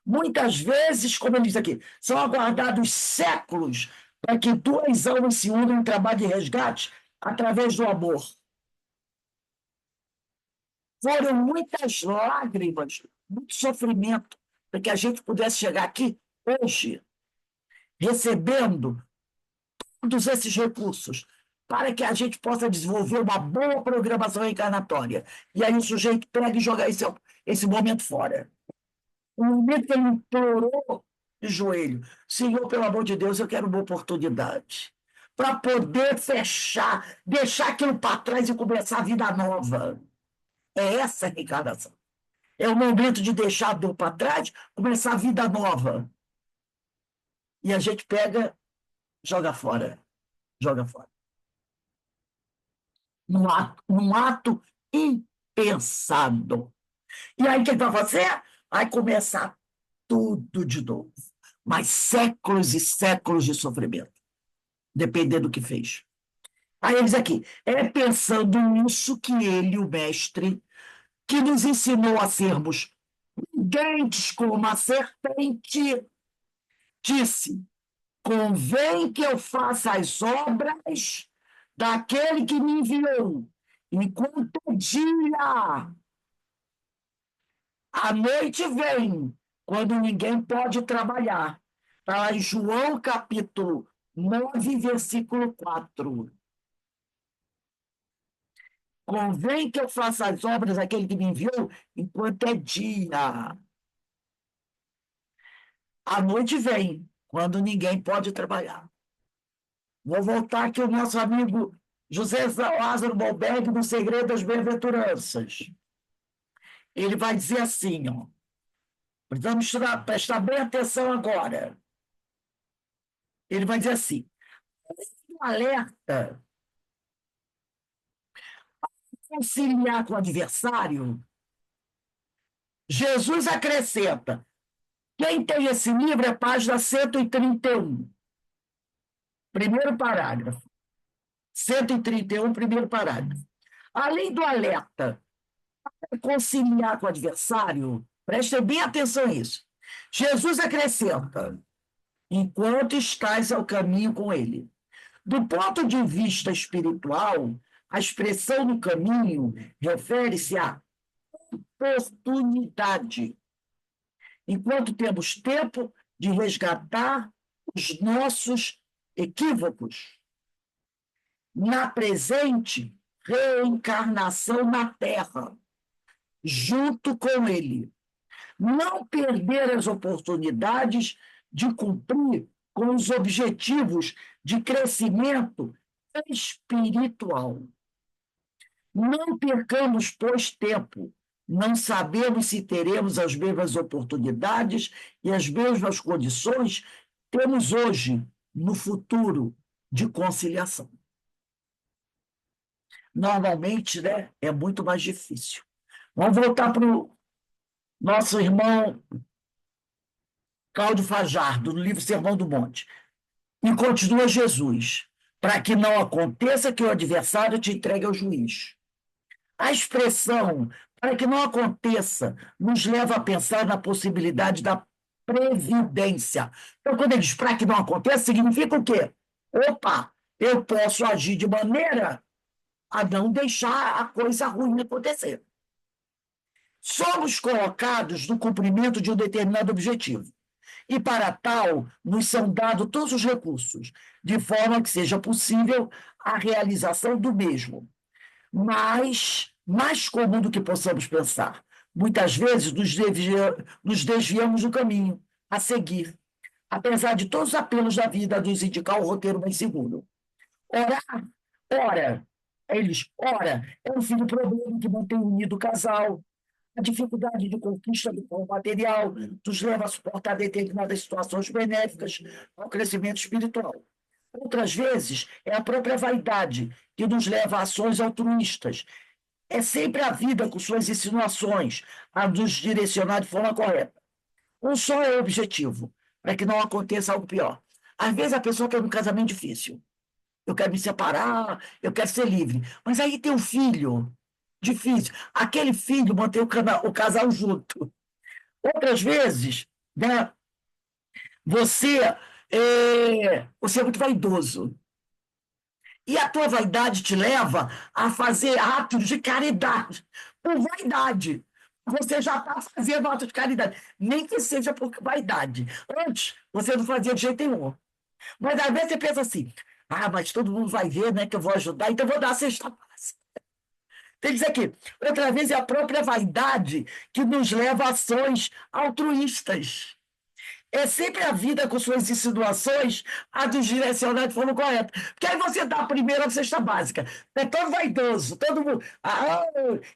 Muitas vezes, como ele diz aqui, são aguardados séculos para que duas almas se unam em trabalho de resgate através do amor. Foram muitas lágrimas, muito sofrimento, para que a gente pudesse chegar aqui hoje, recebendo todos esses recursos, para que a gente possa desenvolver uma boa programação reencarnatória. E aí o sujeito pega e joga esse momento fora. O momento que ele implorou de joelho: Senhor, pelo amor de Deus, eu quero uma oportunidade para poder fechar, deixar aquilo para trás e começar a vida nova. É essa a reencarnação. É o momento de deixar a dor para trás, começar a vida nova. E a gente pega, joga fora. Joga fora. Num ato impensado. E aí o que vai fazer? Vai começar tudo de novo. Mas séculos e séculos de sofrimento. Dependendo do que fez. Aí eles aqui, é pensando nisso que ele, o mestre, que nos ensinou a sermos prudentes como uma serpente, disse: convém que eu faça as obras daquele que me enviou, enquanto é dia. A noite vem, quando ninguém pode trabalhar. Está lá em João, capítulo 9, versículo 4. Convém que eu faça as obras daquele que me enviou, enquanto é dia. A noite vem, quando ninguém pode trabalhar. Vou voltar aqui ao nosso amigo José Lázaro Malberg, no Segredo das Bem-aventuranças. Ele vai dizer assim, ó, precisamos prestar bem atenção agora. Ele vai dizer assim: um alerta, conciliar com o adversário, Jesus acrescenta. Quem tem esse livro é página 131. Primeiro parágrafo. 131, primeiro parágrafo. Além do alerta, conciliar com o adversário, prestem bem atenção nisso. Jesus acrescenta: enquanto estás ao caminho com ele. Do ponto de vista espiritual, a expressão no caminho refere-se à oportunidade. Enquanto temos tempo de resgatar os nossos equívocos na presente reencarnação na Terra, junto com ele. Não perder as oportunidades de cumprir com os objetivos de crescimento espiritual. Não percamos, pois, tempo. Não sabemos se teremos as mesmas oportunidades e as mesmas condições que temos hoje, no futuro, de conciliação. Normalmente, né, é muito mais difícil. Vamos voltar para o nosso irmão Cláudio Fajardo, no livro Sermão do Monte. E continua Jesus, para que não aconteça que o adversário te entregue ao juiz. A expressão para que não aconteça nos leva a pensar na possibilidade da previdência. Então, quando ele diz para que não aconteça, significa o quê? Opa, eu posso agir de maneira a não deixar a coisa ruim acontecer. Somos colocados no cumprimento de um determinado objetivo. E, para tal, nos são dados todos os recursos, de forma que seja possível a realização do mesmo. Mas, mais comum do que possamos pensar, muitas vezes nos desviamos do caminho a seguir, apesar de todos os apelos da vida a nos indicar o roteiro mais seguro. Ora, é um filho problema que mantém unido o casal. A dificuldade de conquista do bom material nos leva a suportar determinadas situações benéficas ao crescimento espiritual. Outras vezes, é a própria vaidade que nos leva a ações altruístas. É sempre a vida com suas insinuações a nos direcionar de forma correta. Um só é o objetivo, para que não aconteça algo pior. Às vezes a pessoa quer um casamento difícil. Eu quero me separar, eu quero ser livre. Mas aí tem um filho difícil. Aquele filho mantém o casal junto. Outras vezes, né, você é muito vaidoso. E a tua vaidade te leva a fazer atos de caridade. Por vaidade. Você já está fazendo atos de caridade. Nem que seja por vaidade. Antes, você não fazia de jeito nenhum. Mas às vezes você pensa assim, mas todo mundo vai ver, né, que eu vou ajudar, então eu vou dar a cesta básica. Tem que dizer aqui, outra vez é a própria vaidade que nos leva a ações altruístas. É sempre a vida com suas insinuações a nos direcionar de forma correta. Porque aí você dá a primeira cesta básica. É todo vaidoso, todo mundo.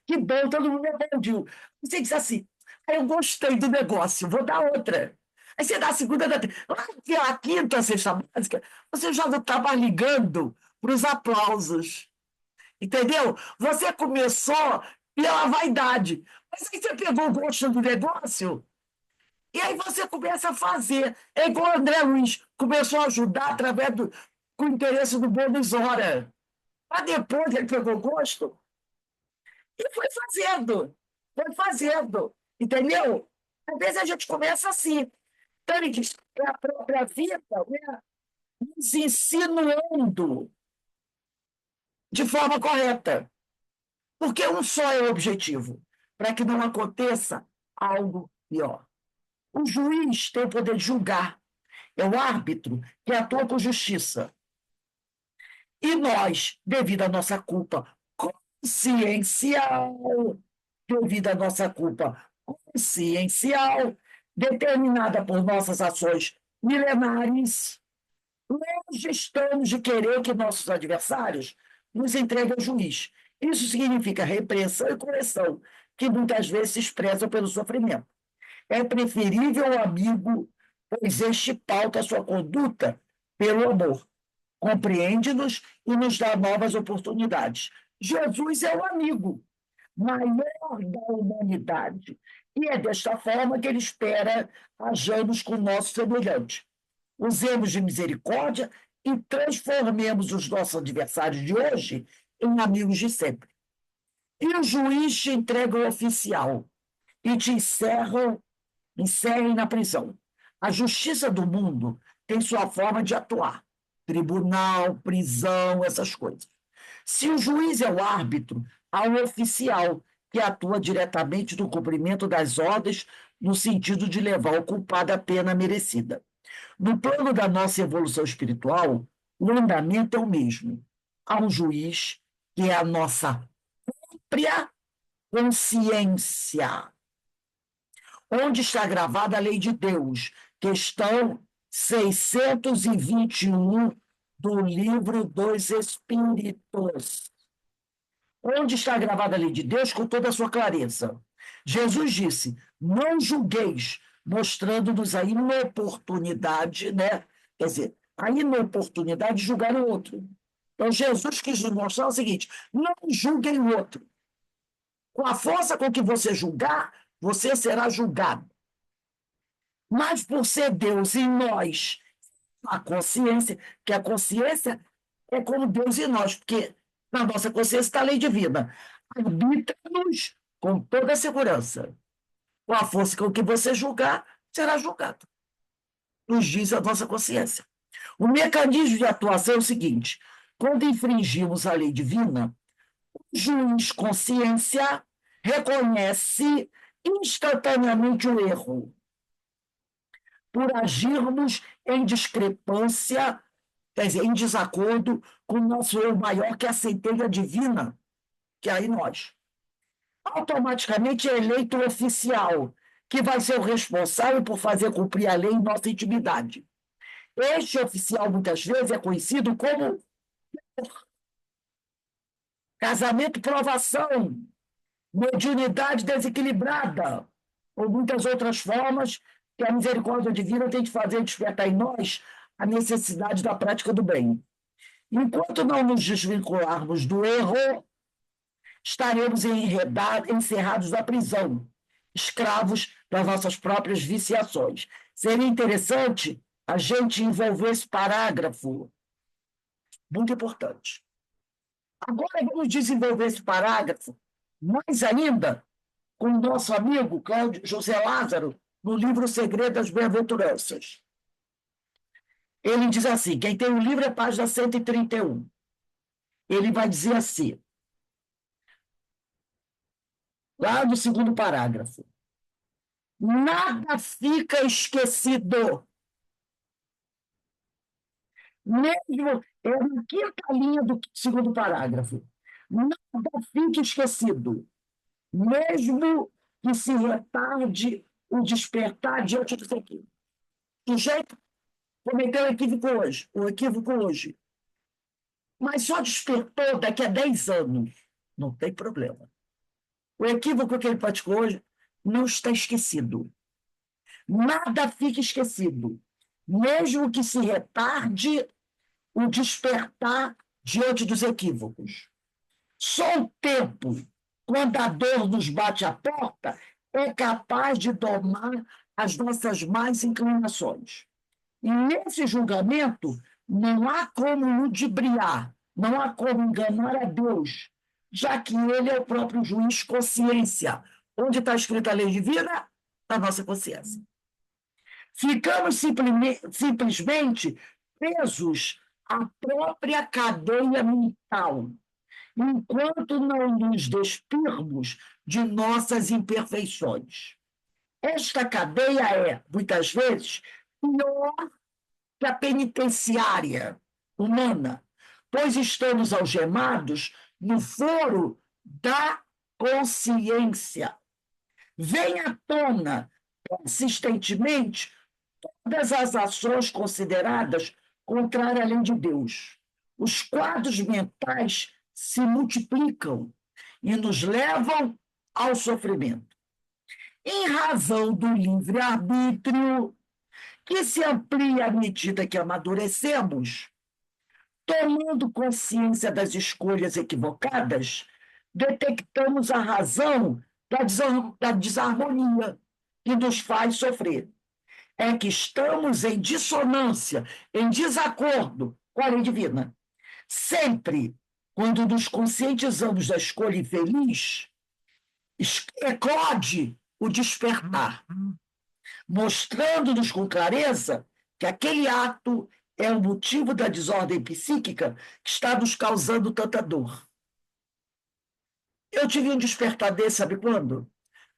Que bom, todo mundo é bonzinho. Você diz assim, eu gostei do negócio, vou dar outra. Aí você dá a segunda, a quinta cesta básica, você já não está mais ligando para os aplausos. Entendeu? Você começou pela vaidade, mas aí você pegou o gosto do negócio e aí você começa a fazer. É igual o André Luiz, começou a ajudar através com o interesse do bônus hora. Mas depois ele pegou gosto e foi fazendo, entendeu? Às vezes a gente começa assim, então ele diz, é a própria vida, né, nos insinuando de forma correta. Porque um só é o objetivo, para que não aconteça algo pior. O juiz tem o poder de julgar, é o árbitro que atua com justiça. E nós, devido à nossa culpa consciencial, determinada por nossas ações milenares, longe estamos de querer que nossos adversários nos entreguem ao juiz. Isso significa repreensão e correção, que muitas vezes se expressam pelo sofrimento. É preferível o amigo, pois este pauta a sua conduta pelo amor. Compreende-nos e nos dá novas oportunidades. Jesus é o amigo maior da humanidade. E é desta forma que ele espera ajamos com o nosso semelhante. Usemos de misericórdia e transformemos os nossos adversários de hoje em amigos de sempre. E o juiz te entrega o oficial e te encerrem na prisão. A justiça do mundo tem sua forma de atuar. Tribunal, prisão, essas coisas. Se o juiz é o árbitro, há um oficial que atua diretamente no cumprimento das ordens no sentido de levar o culpado à pena merecida. No plano da nossa evolução espiritual, o andamento é o mesmo. Há um juiz, que é a nossa própria consciência, onde está gravada a lei de Deus, questão 621 do Livro dos Espíritos. Onde está gravada a lei de Deus com toda a sua clareza. Jesus disse: não julgueis, mostrando-nos a inoportunidade, né? Quer dizer, a inoportunidade de julgar o outro. Então, Jesus quis nos mostrar o seguinte: não julguem o outro. Com a força com que você julgar, você será julgado. Mas por ser Deus em nós, a consciência, que a consciência é como Deus em nós, porque na nossa consciência está a lei divina. Habita-nos com toda a segurança. Com a força com que você julgar, será julgado. Nos diz a nossa consciência. O mecanismo de atuação é o seguinte: quando infringimos a lei divina, o juiz consciência reconhece instantaneamente o erro, por agirmos em discrepância, quer dizer, em desacordo com o nosso eu maior, que é a centelha divina, que é em nós. Automaticamente é eleito o oficial, que vai ser o responsável por fazer cumprir a lei em nossa intimidade. Este oficial, muitas vezes, é conhecido como casamento provação, mediunidade desequilibrada, ou muitas outras formas que a misericórdia divina tem de fazer despertar em nós a necessidade da prática do bem. Enquanto não nos desvincularmos do erro, estaremos encerrados na prisão, escravos das nossas próprias viciações. Seria interessante a gente envolver esse parágrafo, muito importante. Agora vamos desenvolver esse parágrafo mais ainda com o nosso amigo Cláudio José Lázaro, no livro O Segredo das Bem-aventuranças. Ele diz assim, quem tem o livro é página 131. Ele vai dizer assim, lá no segundo parágrafo: nada fica esquecido. Mesmo, é na quinta linha do segundo parágrafo. Nada fica esquecido. Mesmo que se retarde o despertar diante disso aqui. O sujeito cometeu o equívoco hoje. Mas só despertou daqui a 10 anos. Não tem problema. O equívoco que ele praticou hoje não está esquecido. Nada fica esquecido. Mesmo que se retarde o despertar diante dos equívocos. Só o tempo, quando a dor nos bate à porta, é capaz de domar as nossas más inclinações. E nesse julgamento, não há como ludibriar, não há como enganar a Deus, já que ele é o próprio juiz consciência. Onde está escrita a lei divina? Na nossa consciência. Ficamos simplesmente presos à própria cadeia mental, enquanto não nos despirmos de nossas imperfeições. Esta cadeia é, muitas vezes, pior que a penitenciária humana, pois estamos algemados no foro da consciência. Vem à tona consistentemente todas as ações consideradas contrárias à lei de Deus. Os quadros mentais se multiplicam e nos levam ao sofrimento. Em razão do livre-arbítrio, que se amplia à medida que amadurecemos, tomando consciência das escolhas equivocadas, detectamos a razão da desarmonia que nos faz sofrer. É que estamos em dissonância, em desacordo com a lei divina. Sempre, quando nos conscientizamos da escolha infeliz, eclode o despertar, mostrando-nos com clareza que aquele ato é o motivo da desordem psíquica que está nos causando tanta dor. Eu tive um despertar desse, sabe quando?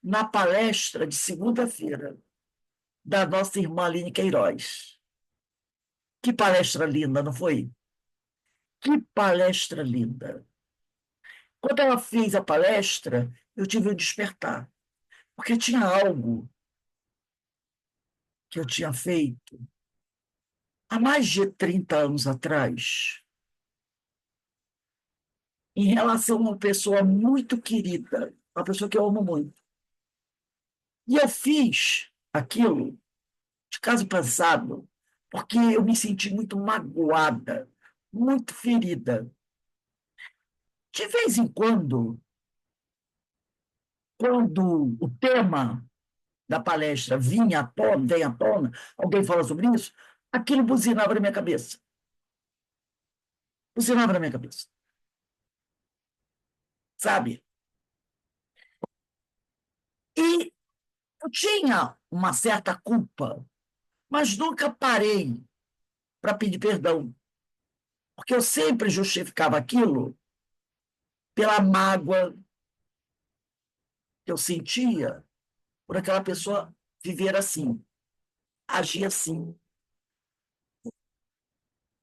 Na palestra de segunda-feira da nossa irmã Aline Queiroz. Que palestra linda, não foi? Que palestra linda. Quando ela fez a palestra, eu tive um despertar, porque tinha algo que eu tinha feito há mais de 30 anos atrás, em relação a uma pessoa muito querida, uma pessoa que eu amo muito. E eu fiz aquilo de caso pensado, porque eu me senti muito magoada, muito ferida. De vez em quando o tema da palestra vinha à tona, vem à tona, alguém fala sobre isso, aquilo buzinava na minha cabeça. Buzinava na minha cabeça. Sabe? E eu tinha uma certa culpa, mas nunca parei para pedir perdão, porque eu sempre justificava aquilo pela mágoa que eu sentia por aquela pessoa viver assim, agir assim,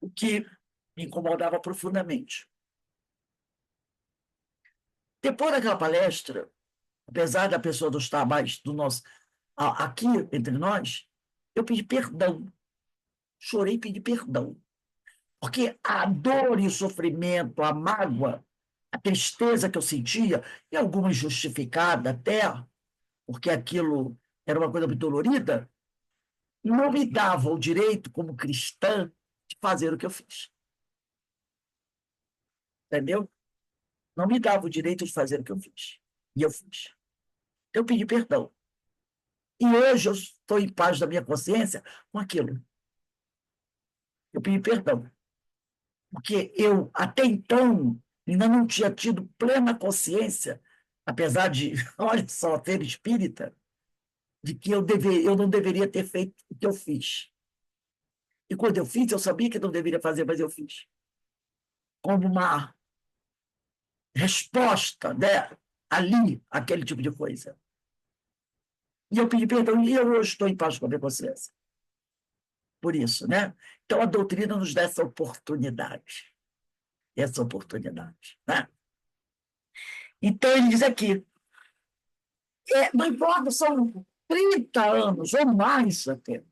o que me incomodava profundamente. Depois daquela palestra, apesar da pessoa não estar mais do nosso, aqui entre nós, eu pedi perdão, chorei e pedi perdão. Porque a dor e o sofrimento, a mágoa, a tristeza que eu sentia, e alguma injustificada até, porque aquilo era uma coisa muito dolorida, não me dava o direito, como cristã, de fazer o que eu fiz. Entendeu? Não me dava o direito de fazer o que eu fiz. E eu fiz. Eu pedi perdão. E hoje eu estou em paz da minha consciência com aquilo. Eu pedi perdão. Porque eu, até então, ainda não tinha tido plena consciência, apesar de, olha só, ser espírita, de que eu não deveria ter feito o que eu fiz. E quando eu fiz, eu sabia que não deveria fazer, mas eu fiz. Como uma resposta, né, ali, aquele tipo de coisa. E eu pedi perdão, e eu hoje estou em paz com a minha consciência. Por isso, né? Então, a doutrina nos dá essa oportunidade. Essa oportunidade, né? Então, ele diz aqui, não importa, são 30 anos ou mais até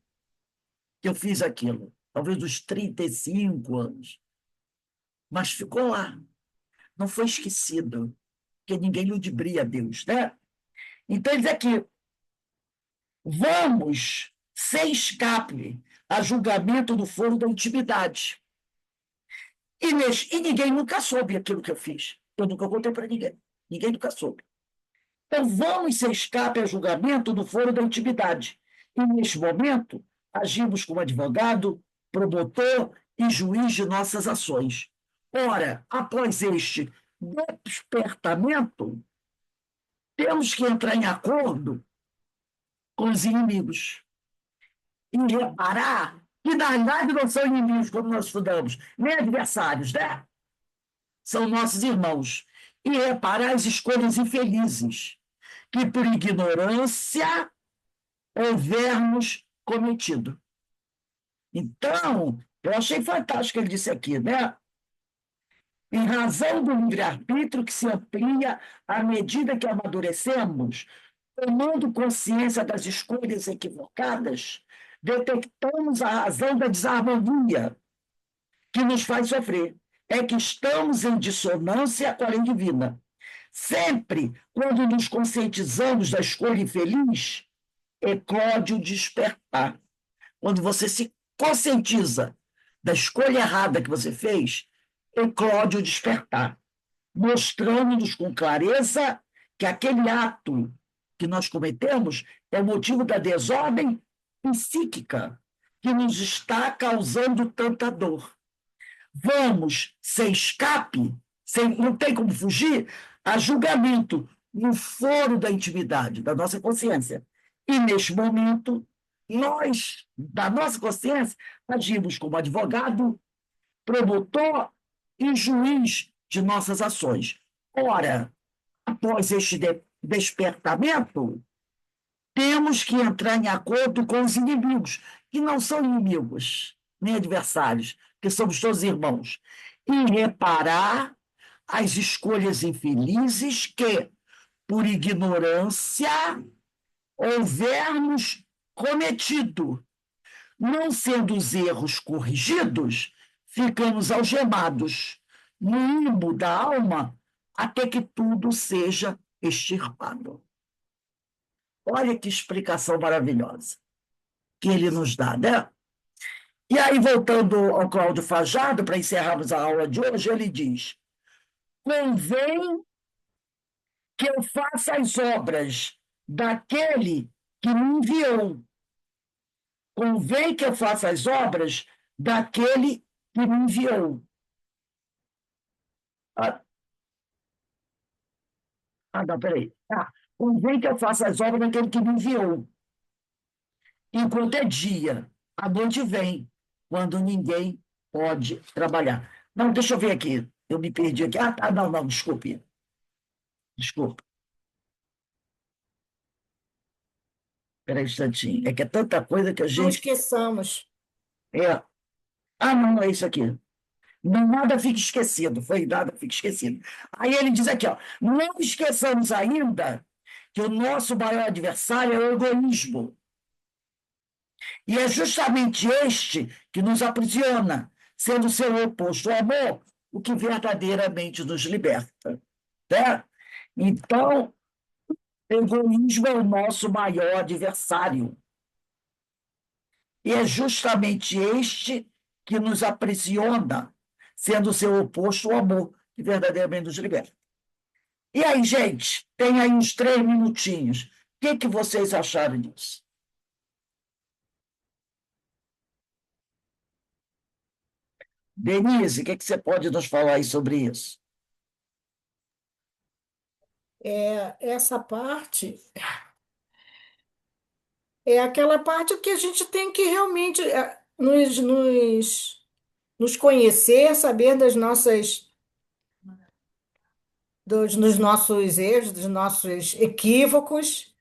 que eu fiz aquilo, talvez uns 35 anos, mas ficou lá, não foi esquecido, porque ninguém ludibria a Deus, né? Então, ele diz aqui, vamos sem escape a julgamento do foro da intimidade. E ninguém nunca soube aquilo que eu fiz. Eu nunca contei para ninguém. Ninguém nunca soube. Então, vamos sem escape a julgamento do foro da intimidade. E, neste momento, agimos como advogado, promotor e juiz de nossas ações. Ora, após este despertamento, temos que entrar em acordo com os inimigos e reparar que, na verdade, não são inimigos, como nós estudamos, nem adversários, né? São nossos irmãos. E reparar as escolhas infelizes que, por ignorância, houvermos cometido. Então, eu achei fantástico o que ele disse aqui, né? Em razão do livre-arbítrio que se amplia à medida que amadurecemos, tomando consciência das escolhas equivocadas, detectamos a razão da desarmonia que nos faz sofrer. É que estamos em dissonância com a lei divina. Sempre, quando nos conscientizamos da escolha infeliz, eclode o despertar. Quando você se conscientiza da escolha errada que você fez, eclode o despertar, mostrando-nos com clareza que aquele ato que nós cometemos é o motivo da desordem psíquica que nos está causando tanta dor. Vamos, sem escape, não tem como fugir, a julgamento no foro da intimidade, da nossa consciência. E, neste momento, nós, da nossa consciência, agimos como advogado, promotor e juiz de nossas ações. Ora, após este despertamento, temos que entrar em acordo com os inimigos, que não são inimigos, nem adversários, porque somos todos irmãos, e reparar as escolhas infelizes que, por ignorância, houvermos cometido. Não sendo os erros corrigidos, ficamos algemados no limbo da alma até que tudo seja extirpado. Olha que explicação maravilhosa que ele nos dá, né? E aí, voltando ao Cláudio Fajardo, para encerrarmos a aula de hoje, ele diz: convém que eu faça as obras daquele que me enviou. Convém que eu faça as obras daquele que me enviou. Não, peraí. Convém que eu faça as obras daquele que me enviou. Enquanto é dia, a noite vem, quando ninguém pode trabalhar. Não, deixa eu ver aqui. Eu me perdi aqui. Não, desculpe. Desculpa. Espera aí um instantinho. É que é tanta coisa que a Não gente... esqueçamos. Não é isso aqui. Não, nada fica esquecido. Foi nada fica esquecido. Aí ele diz aqui, ó, não esqueçamos ainda que o nosso maior adversário é o egoísmo. E é justamente este que nos aprisiona, sendo seu oposto ao amor, o que verdadeiramente nos liberta. Né? Então, o egoísmo é o nosso maior adversário. E é justamente este que nos aprisiona, sendo seu oposto ao amor, que verdadeiramente nos liberta. E aí, gente, tem aí uns 3 minutinhos. O que vocês acharam disso? Denise, o que você pode nos falar aí sobre isso? Essa parte é aquela parte que a gente tem que realmente nos conhecer, saber dos nossos erros, dos nossos equívocos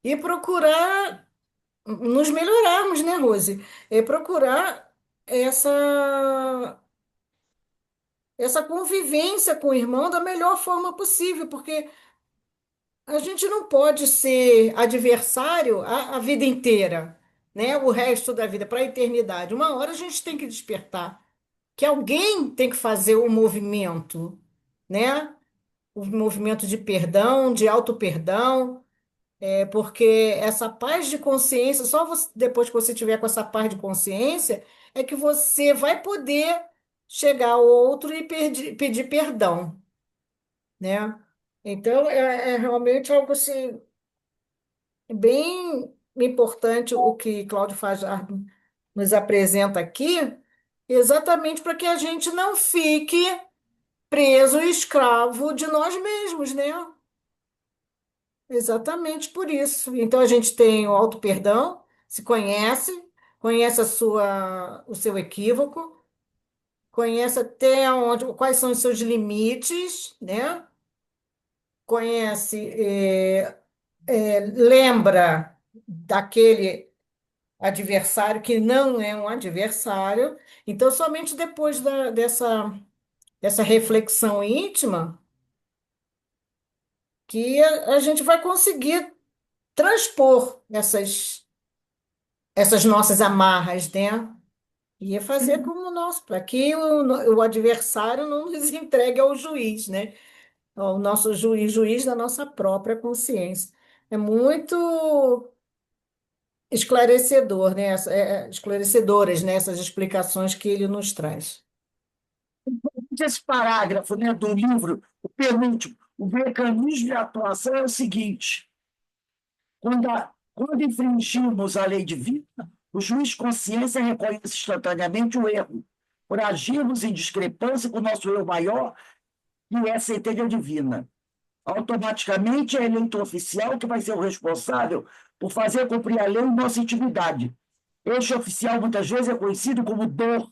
e procurar nos melhorarmos, né, Rose? Procurar essa convivência com o irmão da melhor forma possível, porque a gente não pode ser adversário a vida inteira, né? O resto da vida, para a eternidade. Uma hora a gente tem que despertar, que alguém tem que fazer o movimento, né? O movimento de perdão, de auto-perdão, porque essa paz de consciência, depois que você tiver com essa paz de consciência, é que você vai poder chegar ao outro e pedir perdão, né? Então, é realmente algo assim, bem importante o que Cláudio Fajardo nos apresenta aqui, exatamente para que a gente não fique preso e escravo de nós mesmos, né? Exatamente por isso. Então a gente tem o auto-perdão, se conhece, conhece o seu equívoco, conhece até quais são os seus limites, né? Conhece, lembra daquele adversário que não é um adversário. Então, somente depois dessa reflexão íntima que a gente vai conseguir transpor essas nossas amarras, né? E fazer como o nosso, para que o adversário não nos entregue ao juiz, né? Ao nosso juiz da nossa própria consciência. É muito esclarecedor, né? Esclarecedoras, né? Essas explicações que ele nos traz. Esse parágrafo, né, do livro, o penúltimo, o mecanismo de atuação é o seguinte: quando infringimos a lei divina, o juiz consciência reconhece instantaneamente o erro, por agirmos em discrepância com o nosso eu maior, que é a centelha divina. Automaticamente é eleito oficial que vai ser o responsável por fazer cumprir a lei em nossa intimidade. Este oficial muitas vezes é conhecido como dor,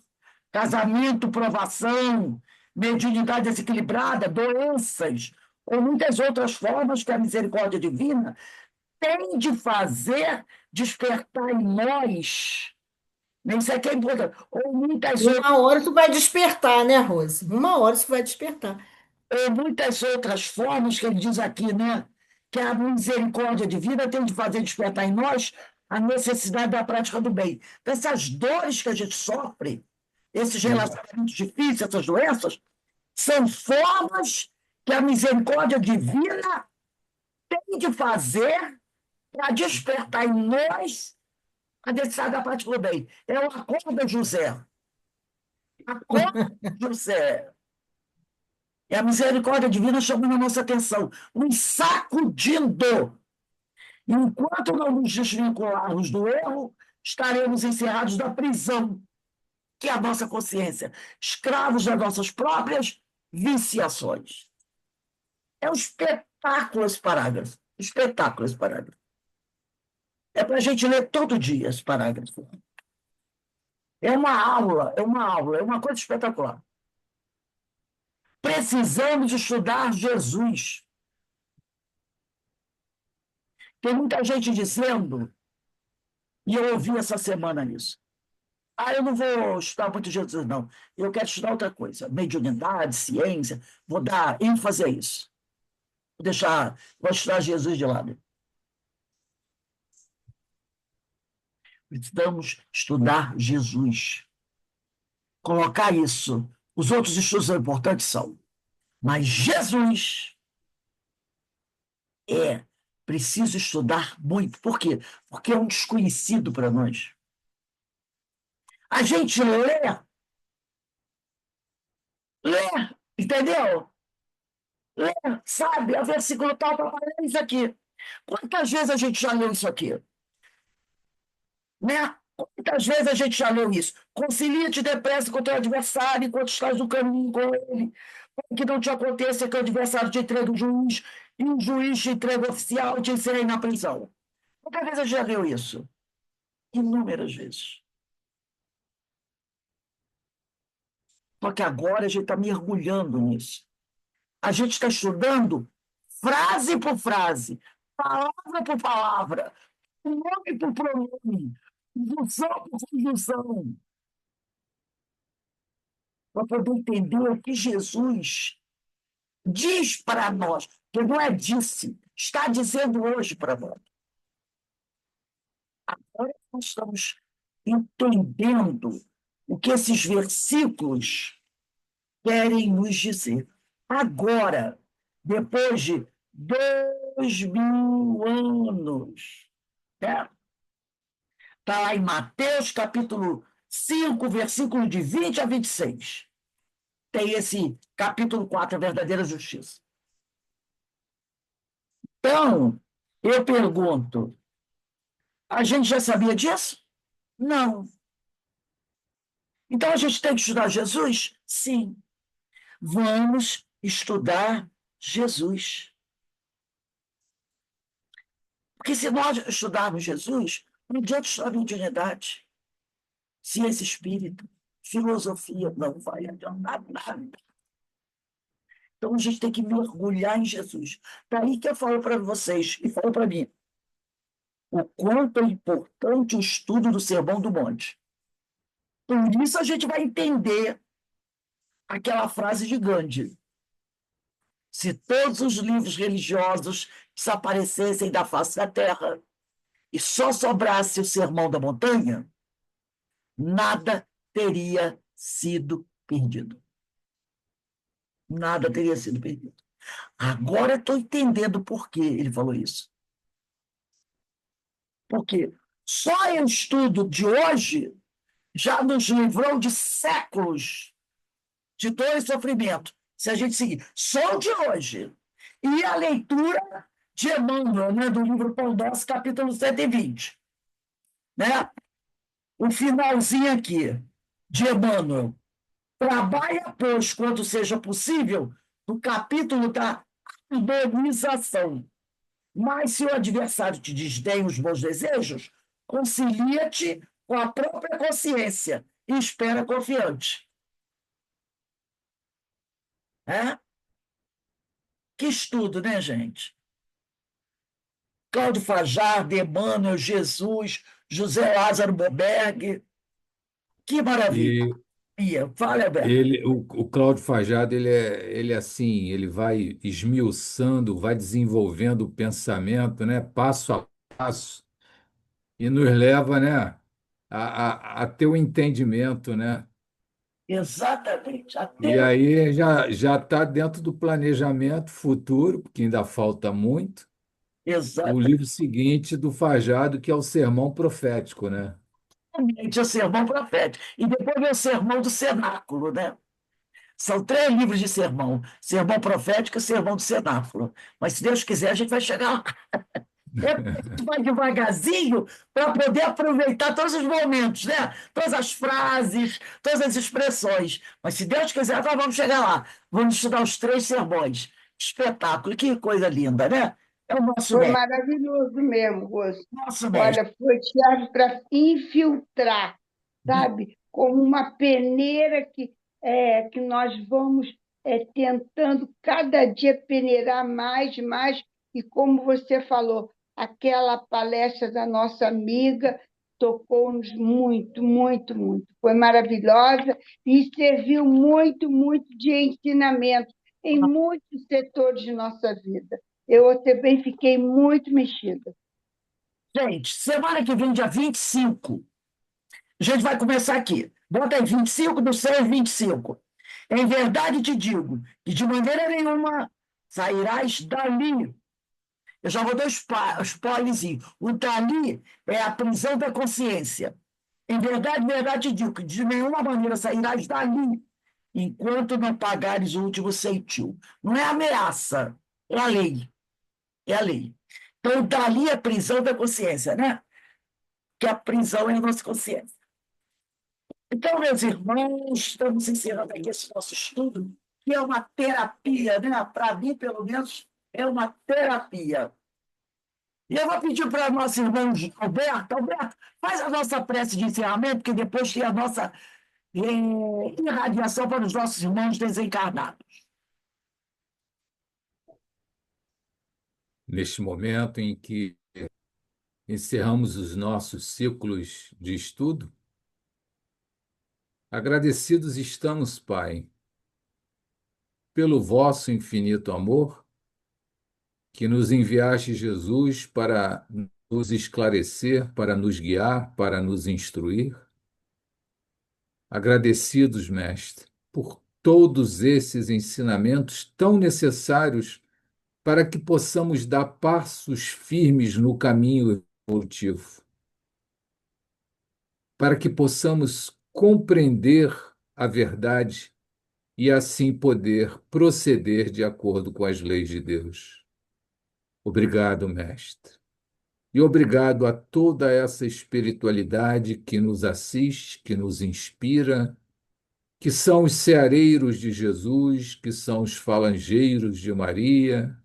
casamento, provação, mediunidade desequilibrada, doenças, ou muitas outras formas que a misericórdia divina tem de fazer despertar em nós Isso aqui é importante. Ou muitas outras. Uma hora tu vai despertar, né, Rose? Uma hora tu vai despertar. Muitas outras formas que ele diz aqui, né? Que a misericórdia divina tem de fazer despertar em nós a necessidade da prática do bem. Então, essas dores que a gente sofre, esses relacionamentos difíceis, essas doenças, são formas que a misericórdia divina tem de fazer para despertar em nós a necessidade da prática do bem. É o acorda, José. Acorda, José. É a misericórdia divina chamando a nossa atenção, nos sacudindo. E enquanto não nos desvincularmos do erro, estaremos encerrados na prisão, que é a nossa consciência, escravos das nossas próprias viciações. É um espetáculo esse parágrafo. Espetáculo esse parágrafo. É para a gente ler todo dia esse parágrafo. É uma aula, é uma coisa espetacular. Precisamos estudar Jesus. Tem muita gente dizendo, e eu ouvi essa semana isso, eu não vou estudar muito Jesus, não. Eu quero estudar outra coisa, mediunidade, ciência, vou dar ênfase a isso. Vou estudar Jesus de lado. Precisamos estudar Jesus. Colocar isso. Os outros estudos são importantes, são. Mas Jesus é preciso estudar muito. Por quê? Porque é um desconhecido para nós. A gente lê, entendeu? Lê, sabe? A versículo tal, isso aqui. Quantas vezes a gente já leu isso aqui? Né? Quantas vezes a gente já leu isso? Concilia-te depressa com o teu adversário enquanto estás no caminho com ele, para que não te aconteça que o adversário te entregue o juiz e o juiz te entregue o oficial e te encerre na prisão. Quantas vezes a gente já leu isso? Inúmeras vezes. Só que agora a gente está mergulhando nisso. A gente está estudando frase por frase, palavra por palavra, nome por pronome, junção por conjunção, para poder entender o que Jesus diz para nós, que não é disse, está dizendo hoje para nós. Agora nós estamos entendendo o que esses versículos querem nos dizer. Agora, depois de 2000 anos, né? Está lá em Mateus, capítulo 5, versículo de 20 a 26. Tem esse capítulo 4, a verdadeira justiça. Então, eu pergunto, a gente já sabia disso? Não. Então, a gente tem que estudar Jesus? Sim. Vamos estudar Jesus. Porque se nós estudarmos Jesus, não adianta estudar mediunidade, ciência espírita, filosofia, não vai adiantar nada. Então, a gente tem que mergulhar em Jesus. Daí que eu falo para vocês, e falo para mim, o quanto é importante o estudo do Sermão do Monte. Por isso a gente vai entender aquela frase de Gandhi. Se todos os livros religiosos desaparecessem da face da terra e só sobrasse o Sermão da Montanha, nada teria sido perdido. Nada teria sido perdido. Agora estou entendendo por que ele falou isso. Porque só o estudo de hoje já nos livrou de séculos de dor e sofrimento, se a gente seguir. Só o de hoje. E a leitura de Emmanuel, né, do livro Pão Doce, capítulo 120. Né? O finalzinho aqui, de Emmanuel. Trabalha, pois, quanto seja possível, no capítulo da harmonização. Mas se o adversário te desdenha os bons desejos, concilia-te com a própria consciência e espera confiante. Que estudo, né, gente? Cláudio Fajardo, Emmanuel, Jesus, José Lázaro Boberg, Que maravilha. E Fala, Alberto. o Cláudio Fajardo, ele é assim, ele vai esmiuçando, vai desenvolvendo o pensamento, né, passo a passo, e nos leva, né, a ter o entendimento, né? Exatamente. E Até aí já está dentro do planejamento futuro, porque ainda falta muito, o exatamente livro seguinte do Fajardo, que é o Sermão Profético, né? o sermão profético. E depois vem o sermão do cenáculo, né? São 3 livros de sermão: sermão profético e sermão do cenáculo. Mas, se Deus quiser, a gente vai chegar lá. A gente vai devagarzinho para poder aproveitar todos os momentos, né? Todas as frases, todas as expressões. Mas, se Deus quiser, nós vamos chegar lá. Vamos estudar os 3 sermões. Espetáculo, que coisa linda, né? É o nosso Foi mestre. maravilhoso mesmo, Rose. Nosso mestre. Olha, foi serve para infiltrar, sabe? Como uma peneira que nós vamos tentando cada dia peneirar mais, mais. E como você falou, aquela palestra da nossa amiga tocou-nos muito, muito, muito. Foi maravilhosa e serviu muito, muito de ensinamento em muitos setores de nossa vida. Eu também fiquei muito mexida. Gente, semana que vem, dia 25, a gente vai começar aqui. Bota aí, 25/6/25. Em verdade te digo que de maneira nenhuma sairás dali. Eu já vou dar um spoilerzinho. O dali é a prisão da consciência. Em verdade te digo que de nenhuma maneira sairás dali enquanto não pagares o último ceitil. Não é ameaça, é a lei. É a lei. Então, dali é a prisão da consciência, né? Que a prisão é a nossa consciência. Então, meus irmãos, estamos encerrando aqui esse nosso estudo, que é uma terapia, né? Para mim, pelo menos, é uma terapia. E eu vou pedir para nosso irmão Alberto. Alberto, faz a nossa prece de encerramento, porque depois tem a nossa irradiação para os nossos irmãos desencarnados. Neste momento em que encerramos os nossos ciclos de estudo, agradecidos estamos, Pai, pelo vosso infinito amor, que nos enviaste Jesus para nos esclarecer, para nos guiar, para nos instruir. Agradecidos, Mestre, por todos esses ensinamentos tão necessários para que possamos dar passos firmes no caminho evolutivo, para que possamos compreender a verdade e assim poder proceder de acordo com as leis de Deus. Obrigado, Mestre. E obrigado a toda essa espiritualidade que nos assiste, que nos inspira, que são os ceareiros de Jesus, que são os falangeiros de Maria,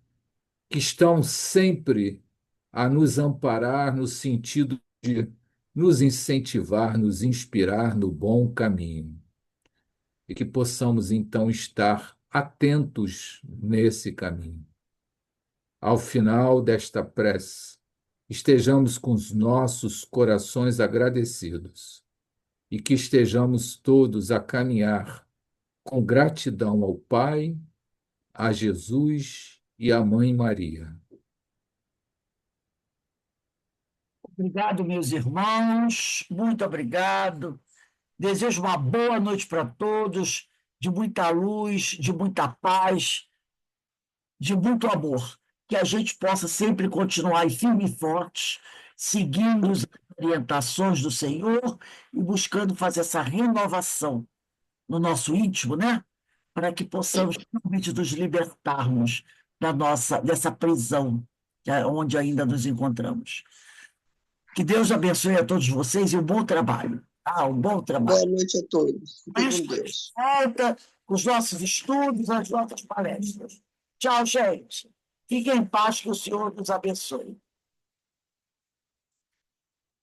que estão sempre a nos amparar no sentido de nos incentivar, nos inspirar no bom caminho. E que possamos, então, estar atentos nesse caminho. Ao final desta prece, estejamos com os nossos corações agradecidos e que estejamos todos a caminhar com gratidão ao Pai, a Jesus e à Mãe Maria. Obrigado, meus irmãos. Muito obrigado. Desejo uma boa noite para todos, de muita luz, de muita paz, de muito amor. Que a gente possa sempre continuar aí firme e forte, seguindo as orientações do Senhor e buscando fazer essa renovação no nosso íntimo, né? Para que possamos realmente nos libertarmos dessa prisão onde ainda nos encontramos. Que Deus abençoe a todos vocês e um bom trabalho. Um bom trabalho. Boa noite a todos. Fiquem Mas com Deus. volta com os nossos estudos, as nossas palestras. Tchau, gente. Fiquem em paz, que o Senhor nos abençoe.